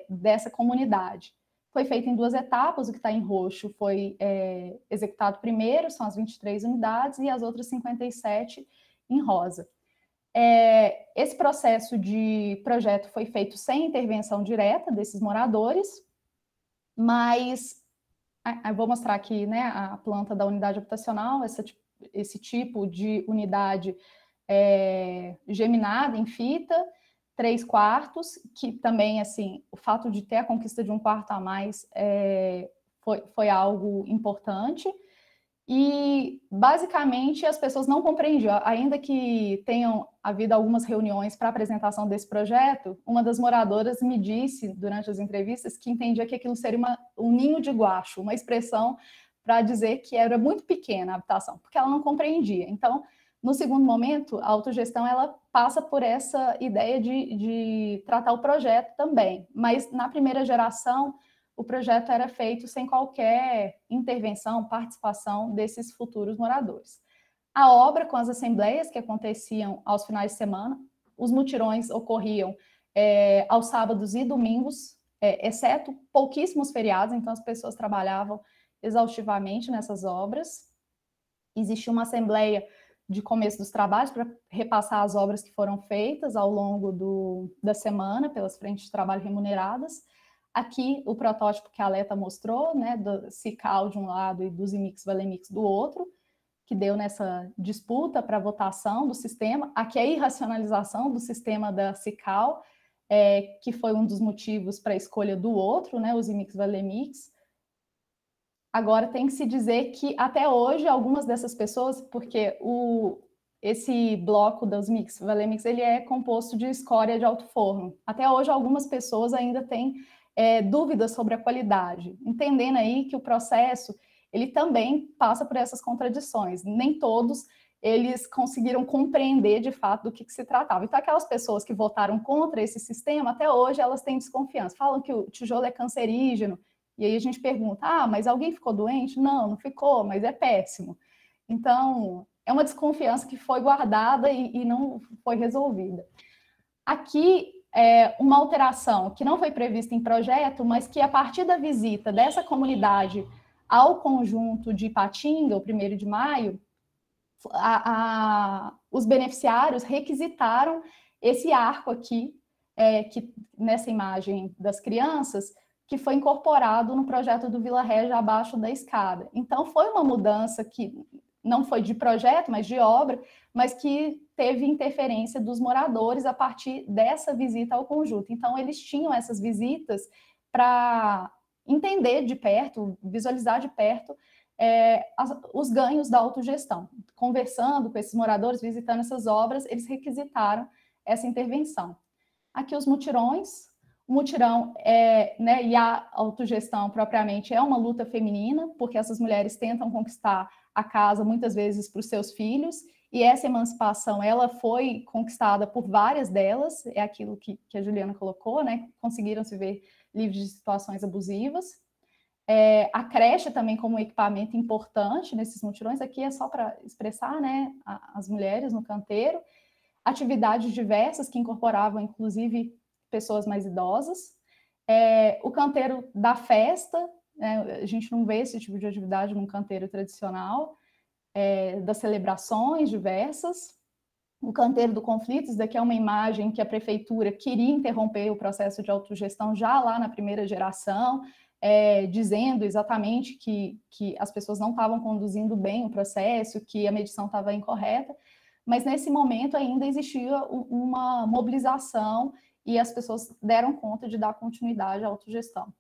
dessa comunidade. Foi feito em 2 etapas, o que está em roxo foi executado primeiro, são as 23 unidades, e as outras 57 em rosa. Esse processo de projeto foi feito sem intervenção direta desses moradores, mas eu vou mostrar aqui, né, a planta da unidade habitacional, esse tipo de unidade geminada em fita, 3 quartos, que também, assim, o fato de ter a conquista de um quarto a mais foi algo importante. E, basicamente, as pessoas não compreendiam, ainda que tenham havido algumas reuniões para apresentação desse projeto, uma das moradoras me disse, durante as entrevistas, que entendia que aquilo seria um ninho de guacho, uma expressão para dizer que era muito pequena a habitação, porque ela não compreendia. Então, no segundo momento, a autogestão ela passa por essa ideia de tratar o projeto também, mas na primeira geração, o projeto era feito sem qualquer intervenção, participação desses futuros moradores. A obra, com as assembleias que aconteciam aos finais de semana, os mutirões ocorriam aos sábados e domingos, exceto pouquíssimos feriados, então as pessoas trabalhavam exaustivamente nessas obras. Existia uma assembleia de começo dos trabalhos para repassar as obras que foram feitas ao longo da semana pelas frentes de trabalho remuneradas. Aqui, o protótipo que a Leta mostrou, né, do CICAL de um lado e dos IMIX-Valemix do outro, que deu nessa disputa para votação do sistema. Aqui a irracionalização do sistema da CICAL, que foi um dos motivos para a escolha do outro, né, os IMIX-Valemix. Agora, tem que se dizer que, até hoje, algumas dessas pessoas, porque esse bloco dos IMIX-Valemix, ele é composto de escória de alto forno. Até hoje, algumas pessoas ainda têm dúvidas sobre a qualidade, entendendo aí que o processo, ele também passa por essas contradições. Nem todos eles conseguiram compreender, de fato, do que se tratava. Então, aquelas pessoas que votaram contra esse sistema, até hoje, elas têm desconfiança. Falam que o tijolo é cancerígeno, e aí a gente pergunta, mas alguém ficou doente? Não, não ficou, mas é péssimo. Então, é uma desconfiança que foi guardada e não foi resolvida. Aqui, uma alteração que não foi prevista em projeto, mas que a partir da visita dessa comunidade ao conjunto de Ipatinga, o 1º de maio, os beneficiários requisitaram esse arco aqui, que nessa imagem das crianças, que foi incorporado no projeto do Vila Régia abaixo da escada. Então, foi uma mudança que não foi de projeto, mas de obra, mas que teve interferência dos moradores a partir dessa visita ao conjunto. Então, eles tinham essas visitas para entender de perto, visualizar de perto os ganhos da autogestão. Conversando com esses moradores, visitando essas obras, eles requisitaram essa intervenção. Aqui os mutirões. O mutirão e a autogestão propriamente é uma luta feminina, porque essas mulheres tentam conquistar a casa muitas vezes para os seus filhos, e essa emancipação ela foi conquistada por várias delas, é aquilo que a Juliana colocou, né? Conseguiram se ver livres de situações abusivas. A creche também como um equipamento importante nesses mutirões, aqui é só para expressar, né, as mulheres no canteiro. Atividades diversas que incorporavam, inclusive, pessoas mais idosas. O canteiro da festa, né, a gente não vê esse tipo de atividade num canteiro tradicional, das celebrações diversas. O canteiro do conflito, isso daqui é uma imagem que a prefeitura queria interromper o processo de autogestão já lá na primeira geração, dizendo exatamente que as pessoas não estavam conduzindo bem o processo, que a medição estava incorreta, mas nesse momento ainda existia uma mobilização e as pessoas deram conta de dar continuidade à autogestão.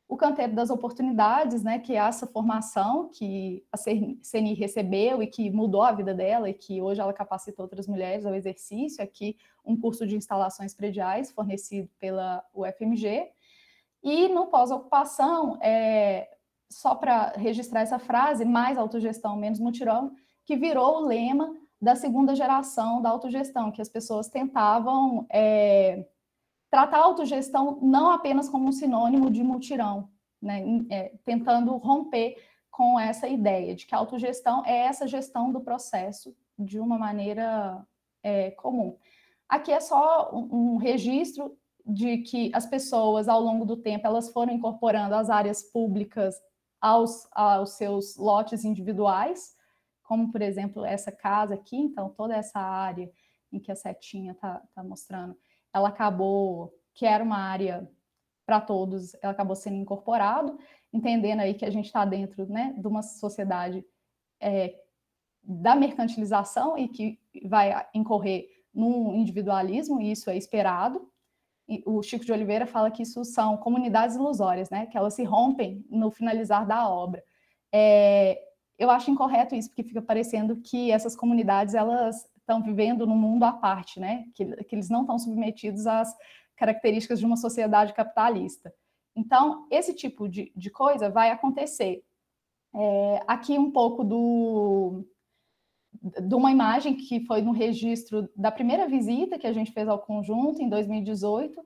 O canteiro das oportunidades, né, que é essa formação que a CENI recebeu e que mudou a vida dela e que hoje ela capacita outras mulheres ao exercício, aqui um curso de instalações prediais fornecido pela UFMG. E no pós-ocupação, só para registrar essa frase, mais autogestão, menos mutirão, que virou o lema da segunda geração da autogestão, que as pessoas tentavam tratar a autogestão não apenas como um sinônimo de mutirão, né, tentando romper com essa ideia de que a autogestão é essa gestão do processo de uma maneira comum. Aqui é só um registro de que as pessoas, ao longo do tempo, elas foram incorporando as áreas públicas aos seus lotes individuais, como, por exemplo, essa casa aqui, então, toda essa área em que a setinha está mostrando, ela acabou, que era uma área para todos, ela acabou sendo incorporado, entendendo aí que a gente está dentro, né, de uma sociedade da mercantilização e que vai incorrer num individualismo, e isso é esperado. E o Chico de Oliveira fala que isso são comunidades ilusórias, né, que elas se rompem no finalizar da obra. eu acho incorreto isso, porque fica parecendo que essas comunidades, elas estão vivendo num mundo à parte, né? Que eles não estão submetidos às características de uma sociedade capitalista. Então, esse tipo de coisa vai acontecer. Aqui um pouco de uma imagem que foi no registro da primeira visita que a gente fez ao conjunto, em 2018,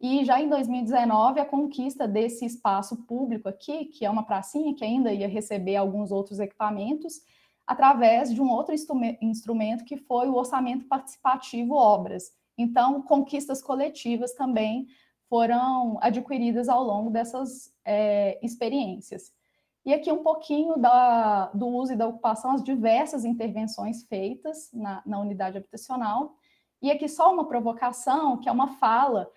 e já em 2019, a conquista desse espaço público aqui, que é uma pracinha que ainda ia receber alguns outros equipamentos, através de um outro instrumento que foi o Orçamento Participativo Obras. Então, conquistas coletivas também foram adquiridas ao longo dessas experiências. E aqui um pouquinho do uso e da ocupação, as diversas intervenções feitas na unidade habitacional. E aqui só uma provocação, que é uma fala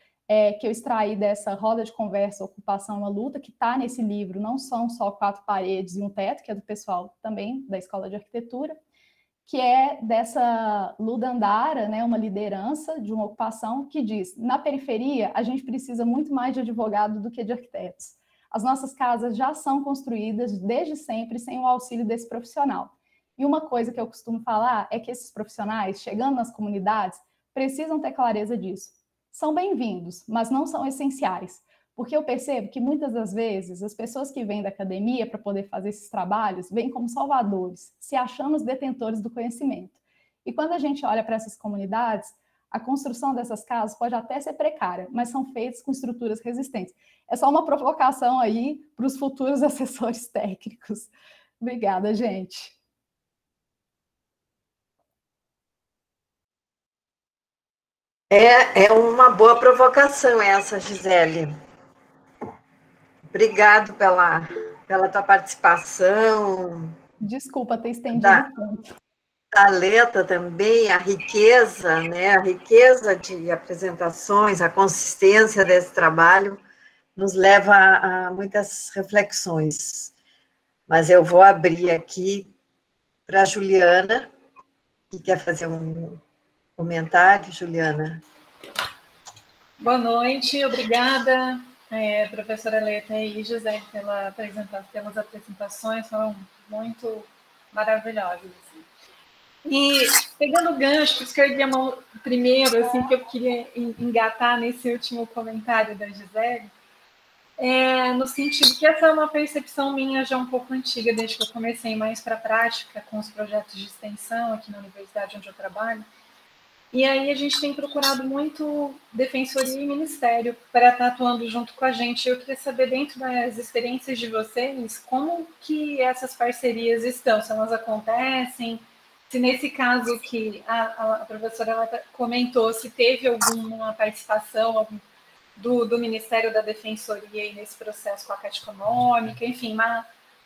que eu extraí dessa roda de conversa Ocupação é uma Luta, que está nesse livro, não são só 4 paredes e um teto, que é do pessoal também da Escola de Arquitetura, que é dessa Luda Andara, né, uma liderança de uma ocupação, que diz: na periferia, a gente precisa muito mais de advogado do que de arquitetos. As nossas casas já são construídas desde sempre sem o auxílio desse profissional. E uma coisa que eu costumo falar é que esses profissionais, chegando nas comunidades, precisam ter clareza disso. São bem-vindos, mas não são essenciais, porque eu percebo que muitas das vezes as pessoas que vêm da academia para poder fazer esses trabalhos vêm como salvadores, se achando os detentores do conhecimento. E quando a gente olha para essas comunidades, a construção dessas casas pode até ser precária, mas são feitas com estruturas resistentes. É só uma provocação aí para os futuros assessores técnicos. Obrigada, gente. É uma boa provocação essa, Gisele. Obrigado pela tua participação. Desculpa ter estendido tanto. A Leta também, a riqueza, né? A riqueza de apresentações, a consistência desse trabalho nos leva a muitas reflexões. Mas eu vou abrir aqui para a Juliana, que quer fazer um comentário, Juliana. Boa noite, obrigada, professora Leta e José, pelas apresentações, foram muito maravilhosas. E pegando o gancho, por isso que eu ergui a mão primeiro, assim, que eu queria engatar nesse último comentário da Gisele, no sentido que essa é uma percepção minha já um pouco antiga, desde que eu comecei mais para a prática com os projetos de extensão aqui na universidade onde eu trabalho. E aí a gente tem procurado muito defensoria e ministério para estar atuando junto com a gente. Eu queria saber, dentro das experiências de vocês, como que essas parcerias estão, se elas acontecem, se nesse caso que a professora ela comentou, se teve alguma participação do Ministério da Defensoria aí nesse processo com a Caixa Econômica, enfim,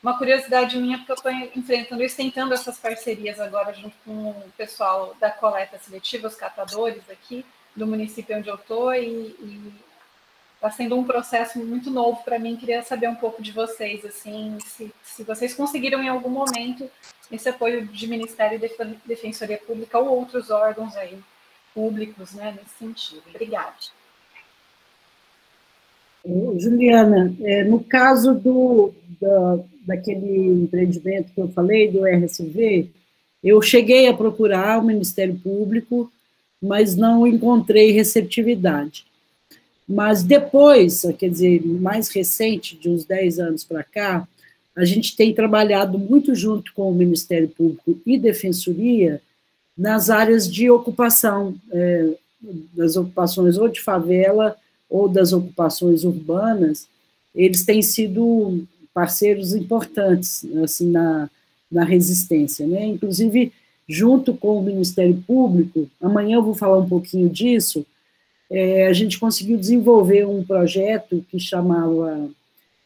uma curiosidade minha, porque eu estou enfrentando isso, tentando essas parcerias agora junto com o pessoal da coleta seletiva, os catadores aqui do município onde eu estou, e está sendo um processo muito novo para mim. Queria saber um pouco de vocês, assim, se vocês conseguiram em algum momento esse apoio de Ministério e Defensoria Pública ou outros órgãos aí públicos, né, nesse sentido. Obrigada. Juliana, no caso daquele empreendimento que eu falei, do RSV, eu cheguei a procurar o Ministério Público, mas não encontrei receptividade. Mas depois, quer dizer, mais recente, de uns 10 anos para cá, a gente tem trabalhado muito junto com o Ministério Público e Defensoria nas áreas de ocupação, das ocupações ou de favela ou das ocupações urbanas. Eles têm sido parceiros importantes assim, na resistência, né? Inclusive, junto com o Ministério Público, amanhã eu vou falar um pouquinho disso, a gente conseguiu desenvolver um projeto que chamava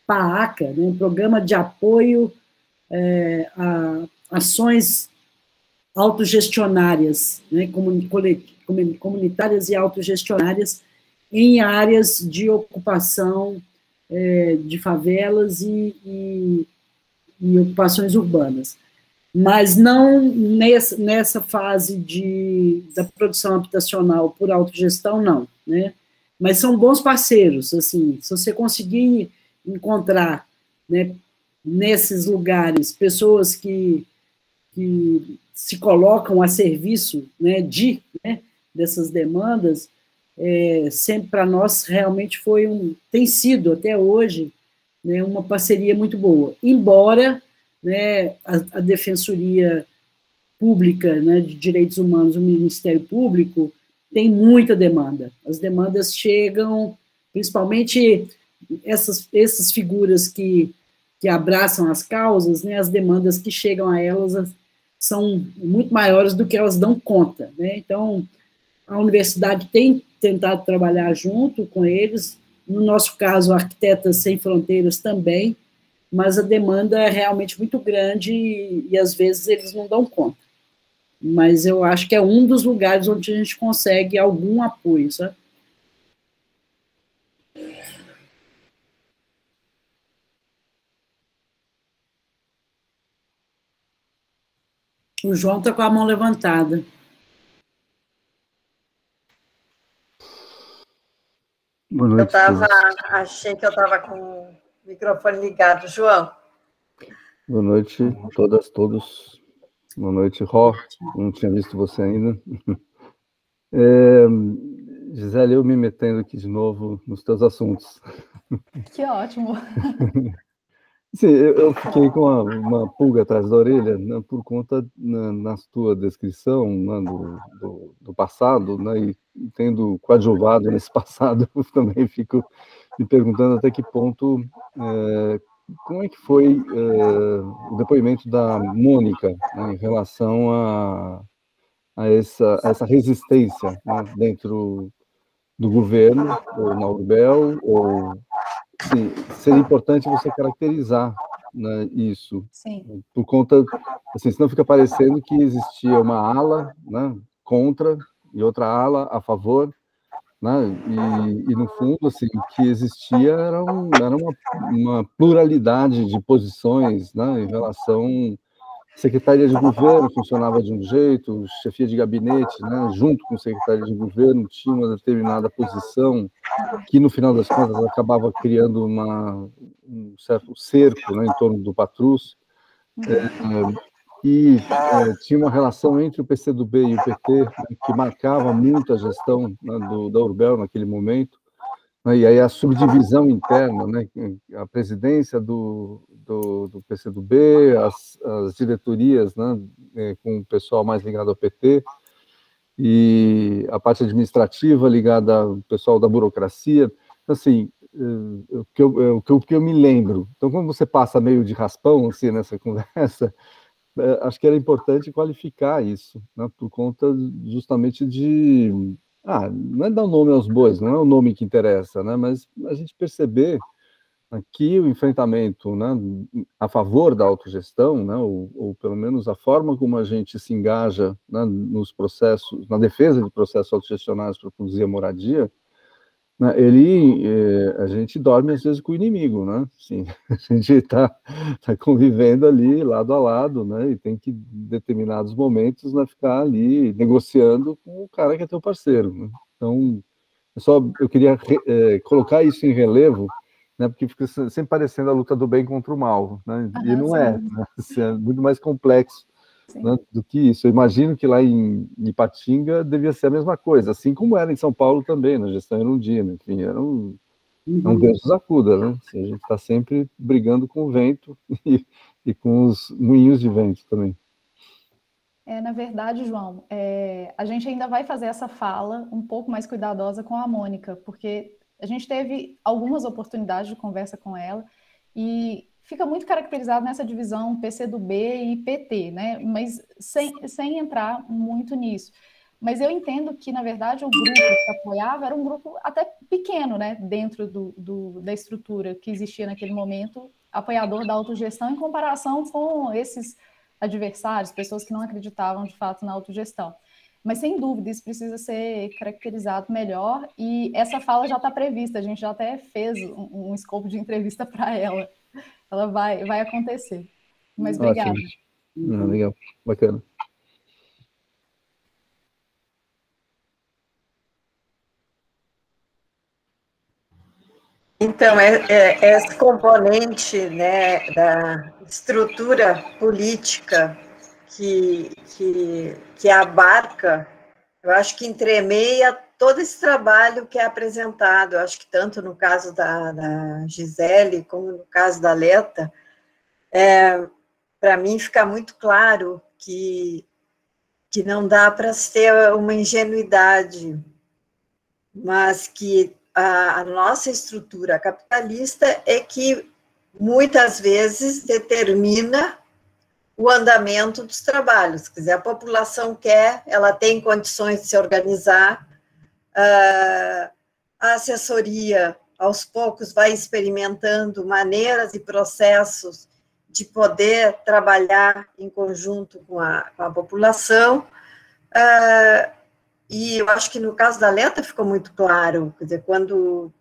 PAACA, né? Programa de Apoio a Ações Autogestionárias, né? Comunitárias e autogestionárias em áreas de ocupação de favelas e ocupações urbanas. Mas não nessa fase da produção habitacional por autogestão, não, né? Mas são bons parceiros, assim, se você conseguir encontrar, né, nesses lugares pessoas que se colocam a serviço, né, dessas demandas, sempre para nós realmente tem sido até hoje, né, uma parceria muito boa. Embora, né, a Defensoria Pública, né, de Direitos Humanos, o Ministério Público, tem muita demanda. As demandas chegam, principalmente essas figuras que abraçam as causas, né, as demandas que chegam a elas são muito maiores do que elas dão conta, né? Então, a universidade tem tentado trabalhar junto com eles, no nosso caso, Arquitetas Sem Fronteiras também, mas a demanda é realmente muito grande e às vezes eles não dão conta. Mas eu acho que é um dos lugares onde a gente consegue algum apoio, sabe? O João está com a mão levantada. Boa noite. Achei que eu estava com o microfone ligado. João. Boa noite, todas, todos. Boa noite, Ró. Não tinha visto você ainda. Gisele, eu me metendo aqui de novo nos teus assuntos. Que ótimo. Sim, eu fiquei com uma pulga atrás da orelha, né, por conta, na tua descrição, né, do passado, né, e tendo coadjuvado nesse passado, eu também fico me perguntando até que ponto, como é que foi o depoimento da Mônica, né, em relação a essa resistência, né, dentro do governo, ou na URBEL, ou... Sim, seria importante você caracterizar, né, isso. Sim. Por conta, assim, senão fica parecendo que existia uma ala, né, contra e outra ala a favor, né, e no fundo, assim, o que existia era uma pluralidade de posições, né, em relação... Secretaria de governo funcionava de um jeito, chefia de gabinete, né, junto com secretaria de governo, tinha uma determinada posição que, no final das contas, acabava criando um certo cerco, né, em torno do Patrus, tinha uma relação entre o PCdoB e o PT, né, que marcava muito a gestão, né, da URBEL naquele momento, né, e aí a subdivisão interna, né, a presidência do PCdoB, as diretorias, né, com o pessoal mais ligado ao PT, e a parte administrativa ligada ao pessoal da burocracia. Assim, o que eu me lembro. Então, como você passa meio de raspão assim, nessa conversa, acho que era importante qualificar isso, né, por conta justamente de... não é dar o nome aos bois, não é o nome que interessa, né, mas a gente perceber que o enfrentamento, né, a favor da autogestão, né, ou pelo menos a forma como a gente se engaja, né, nos processos, na defesa de processos autogestionários para produzir a moradia, né, a gente dorme às vezes com o inimigo, né? Assim, a gente está convivendo ali lado a lado, né? E tem que, em determinados momentos, né, ficar ali negociando com o cara que é teu parceiro, né? Então, eu queria colocar isso em relevo, né, porque fica sempre parecendo a luta do bem contra o mal, né? E não é, né? Assim, é muito mais complexo, né, do que isso. Eu imagino que lá em Ipatinga devia ser a mesma coisa, assim como era em São Paulo também, na gestão Erundina, enfim, era um Deus nos acuda, né? Assim, a gente está sempre brigando com o vento e com os moinhos de vento também. Na verdade, João, a gente ainda vai fazer essa fala um pouco mais cuidadosa com a Mônica, porque a gente teve algumas oportunidades de conversa com ela e fica muito caracterizado nessa divisão PCdoB e PT, né? Mas sem entrar muito nisso. Mas eu entendo que, na verdade, o grupo que apoiava era um grupo até pequeno, né? Dentro da estrutura que existia naquele momento, apoiador da autogestão, em comparação com esses adversários, pessoas que não acreditavam, de fato, na autogestão. Mas, sem dúvida, isso precisa ser caracterizado melhor e essa fala já está prevista, a gente já até fez um escopo de entrevista para ela. Ela vai acontecer. Mas obrigada. Legal, bacana. Então, esse componente, né, da estrutura política que abarca, eu acho que entremeia todo esse trabalho que é apresentado. Eu acho que tanto no caso da Gisele, como no caso da Leta, para mim fica muito claro que não dá para ter uma ingenuidade, mas que a nossa estrutura capitalista é que muitas vezes determina o andamento dos trabalhos. Quer dizer, a população quer, ela tem condições de se organizar, a assessoria, aos poucos, vai experimentando maneiras e processos de poder trabalhar em conjunto com a população, e eu acho que no caso da Leta ficou muito claro, quer dizer, quando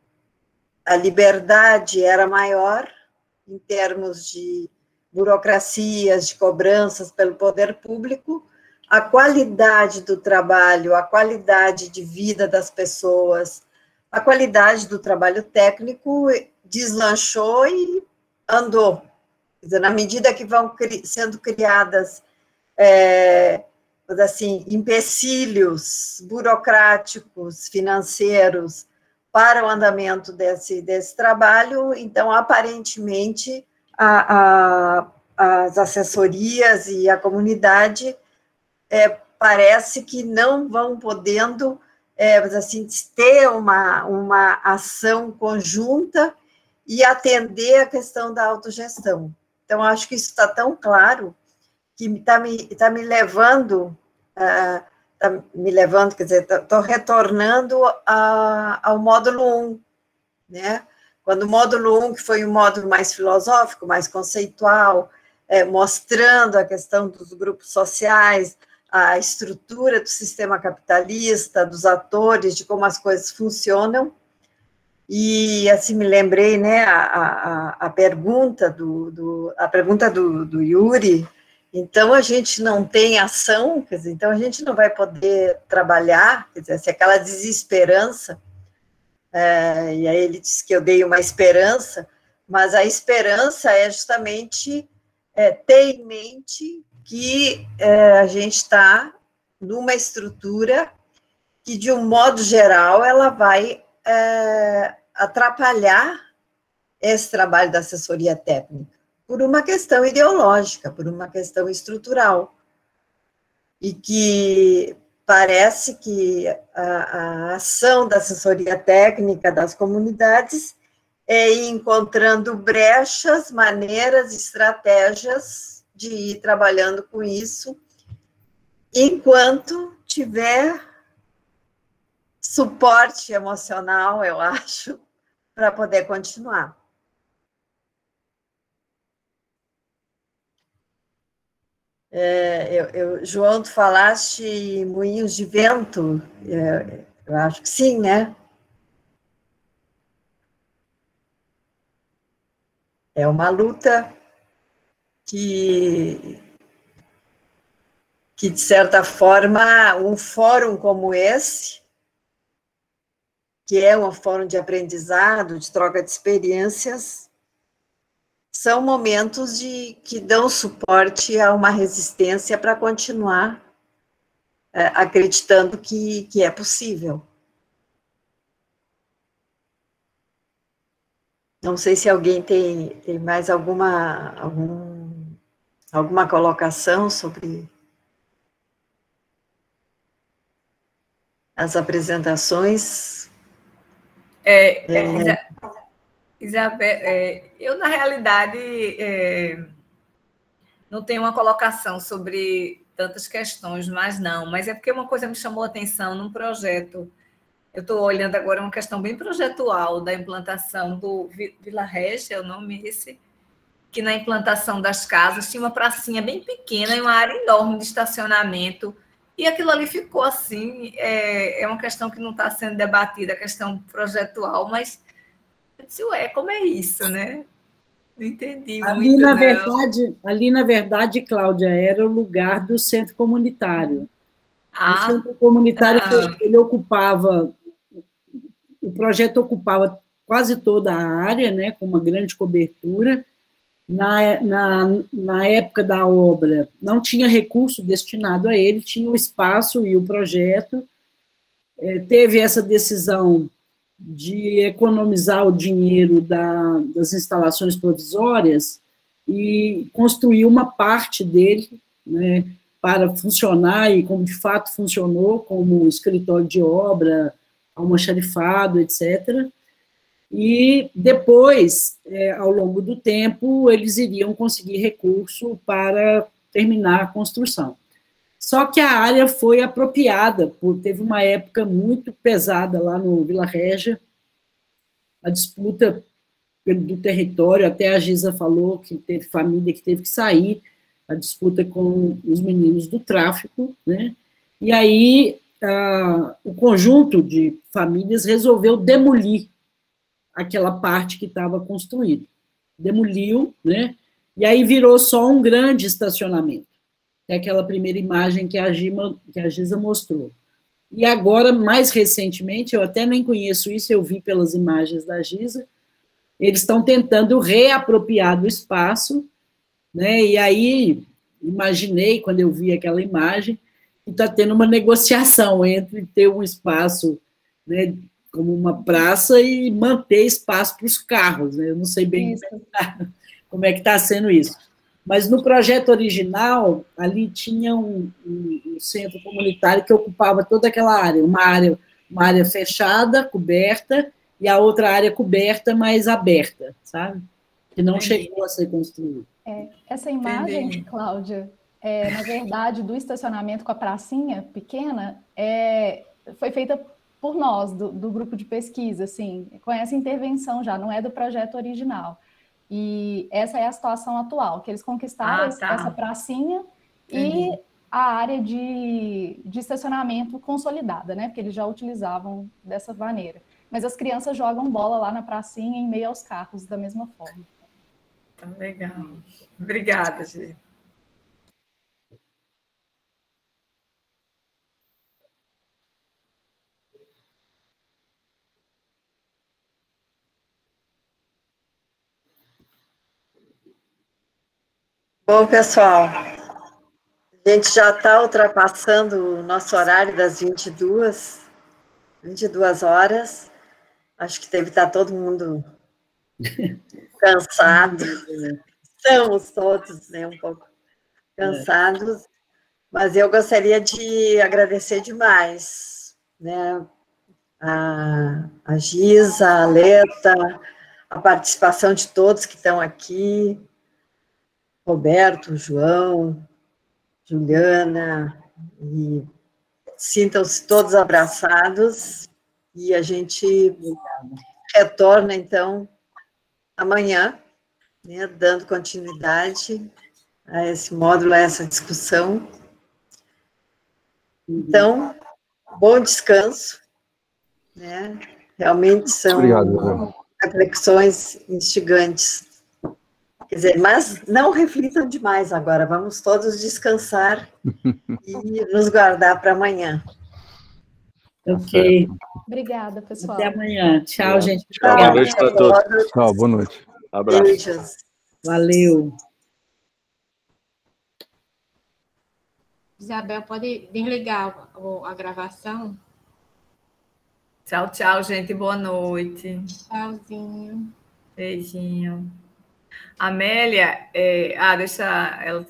a liberdade era maior, em termos de burocracias, de cobranças pelo poder público, a qualidade do trabalho, a qualidade de vida das pessoas, a qualidade do trabalho técnico deslanchou e andou. Quer dizer, na medida que vão sendo criadas assim, empecilhos burocráticos, financeiros, para o andamento desse trabalho, então, aparentemente, as assessorias e a comunidade parece que não vão podendo assim, ter uma ação conjunta e atender a questão da autogestão. Então, acho que isso está tão claro que está me levando, quer dizer, estou retornando ao módulo 1, né? Quando o módulo 1, que foi um módulo mais filosófico, mais conceitual, mostrando a questão dos grupos sociais, a estrutura do sistema capitalista, dos atores, de como as coisas funcionam, e assim me lembrei, né, a pergunta do Yuri. Então, a gente não tem ação, quer dizer, então a gente não vai poder trabalhar, quer dizer, se aquela desesperança, e aí ele disse que eu dei uma esperança, mas a esperança é justamente ter em mente que a gente está numa estrutura que, de um modo geral, ela vai atrapalhar esse trabalho da assessoria técnica, por uma questão ideológica, por uma questão estrutural, e que parece que a ação da assessoria técnica das comunidades é ir encontrando brechas, maneiras, estratégias de ir trabalhando com isso, enquanto tiver suporte emocional, eu acho, para poder continuar. João, tu falaste em moinhos de vento, eu acho que sim, né? É uma luta que, de certa forma, um fórum como esse, que é um fórum de aprendizado, de troca de experiências, são momentos que dão suporte a uma resistência para continuar acreditando que é possível. Não sei se alguém tem mais alguma colocação sobre as apresentações. Isabel, eu, na realidade, não tenho uma colocação sobre tantas questões, mas é porque uma coisa me chamou a atenção num projeto. Eu estou olhando agora uma questão bem projetual da implantação do Vila Regia, é o nome esse, que na implantação das casas tinha uma pracinha bem pequena e uma área enorme de estacionamento, e aquilo ali ficou assim, é uma questão que não está sendo debatida, a questão projetual, mas eu disse, como é isso, né? Não entendi ali, muito, Ali, na verdade, Cláudia, era o lugar do centro comunitário. O centro comunitário, ele ocupava, o projeto ocupava quase toda a área, né, com uma grande cobertura. Na época da obra, não tinha recurso destinado a ele, tinha o espaço e o projeto. Teve essa decisão de economizar o dinheiro das instalações provisórias e construir uma parte dele, né, para funcionar, e como de fato funcionou, como escritório de obra, almoxarifado, etc. E depois, ao longo do tempo, eles iriam conseguir recurso para terminar a construção. Só que a área foi apropriada, teve uma época muito pesada lá no Vila Régia, a disputa do território, até a Giza falou que teve família que teve que sair, a disputa com os meninos do tráfico, né? E aí o conjunto de famílias resolveu demolir aquela parte que estava construída. Demoliu, né? E aí virou só um grande estacionamento. É aquela primeira imagem que a Giza mostrou. E agora, mais recentemente, eu até nem conheço isso, eu vi pelas imagens da Giza, eles estão tentando reapropriar do espaço, né? E aí, imaginei, quando eu vi aquela imagem, que está tendo uma negociação entre ter um espaço, né, como uma praça e manter espaço para os carros, né? Eu não sei bem como é que está sendo isso. Mas no projeto original, ali tinha um centro comunitário que ocupava toda aquela área, uma área fechada, coberta, e a outra área coberta, mas aberta, sabe? Que não chegou a ser construída. Essa imagem, Cláudia, na verdade, do estacionamento com a pracinha pequena, foi feita por nós, do grupo de pesquisa, assim, com essa intervenção já, não é do projeto original. E essa é a situação atual, que eles conquistaram essa pracinha e a área de estacionamento consolidada, né? Porque eles já utilizavam dessa maneira. Mas as crianças jogam bola lá na pracinha em meio aos carros, da mesma forma. Tá legal. Obrigada, Gi. Bom, pessoal, a gente já está ultrapassando o nosso horário das 22 horas. Acho que deve estar todo mundo cansado. Estamos todos, né, um pouco cansados. Mas eu gostaria de agradecer demais, né, a Giza, a Leta, a participação de todos que estão aqui, Roberto, João, Juliana, e sintam-se todos abraçados, e a gente retorna, então, amanhã, né, dando continuidade a esse módulo, a essa discussão. Então, bom descanso, né? Realmente são reflexões instigantes. Quer dizer, mas não reflitam demais agora, vamos todos descansar e nos guardar para amanhã. Ok. Obrigada, pessoal. Até amanhã. Tchau, gente. Tchau, boa noite para todos. Tchau, boa noite. Abraço. Beijos. Valeu. Isabel, pode desligar a gravação? Tchau, tchau, gente. Boa noite. Tchauzinho. Beijinho. Amélia, deixa ela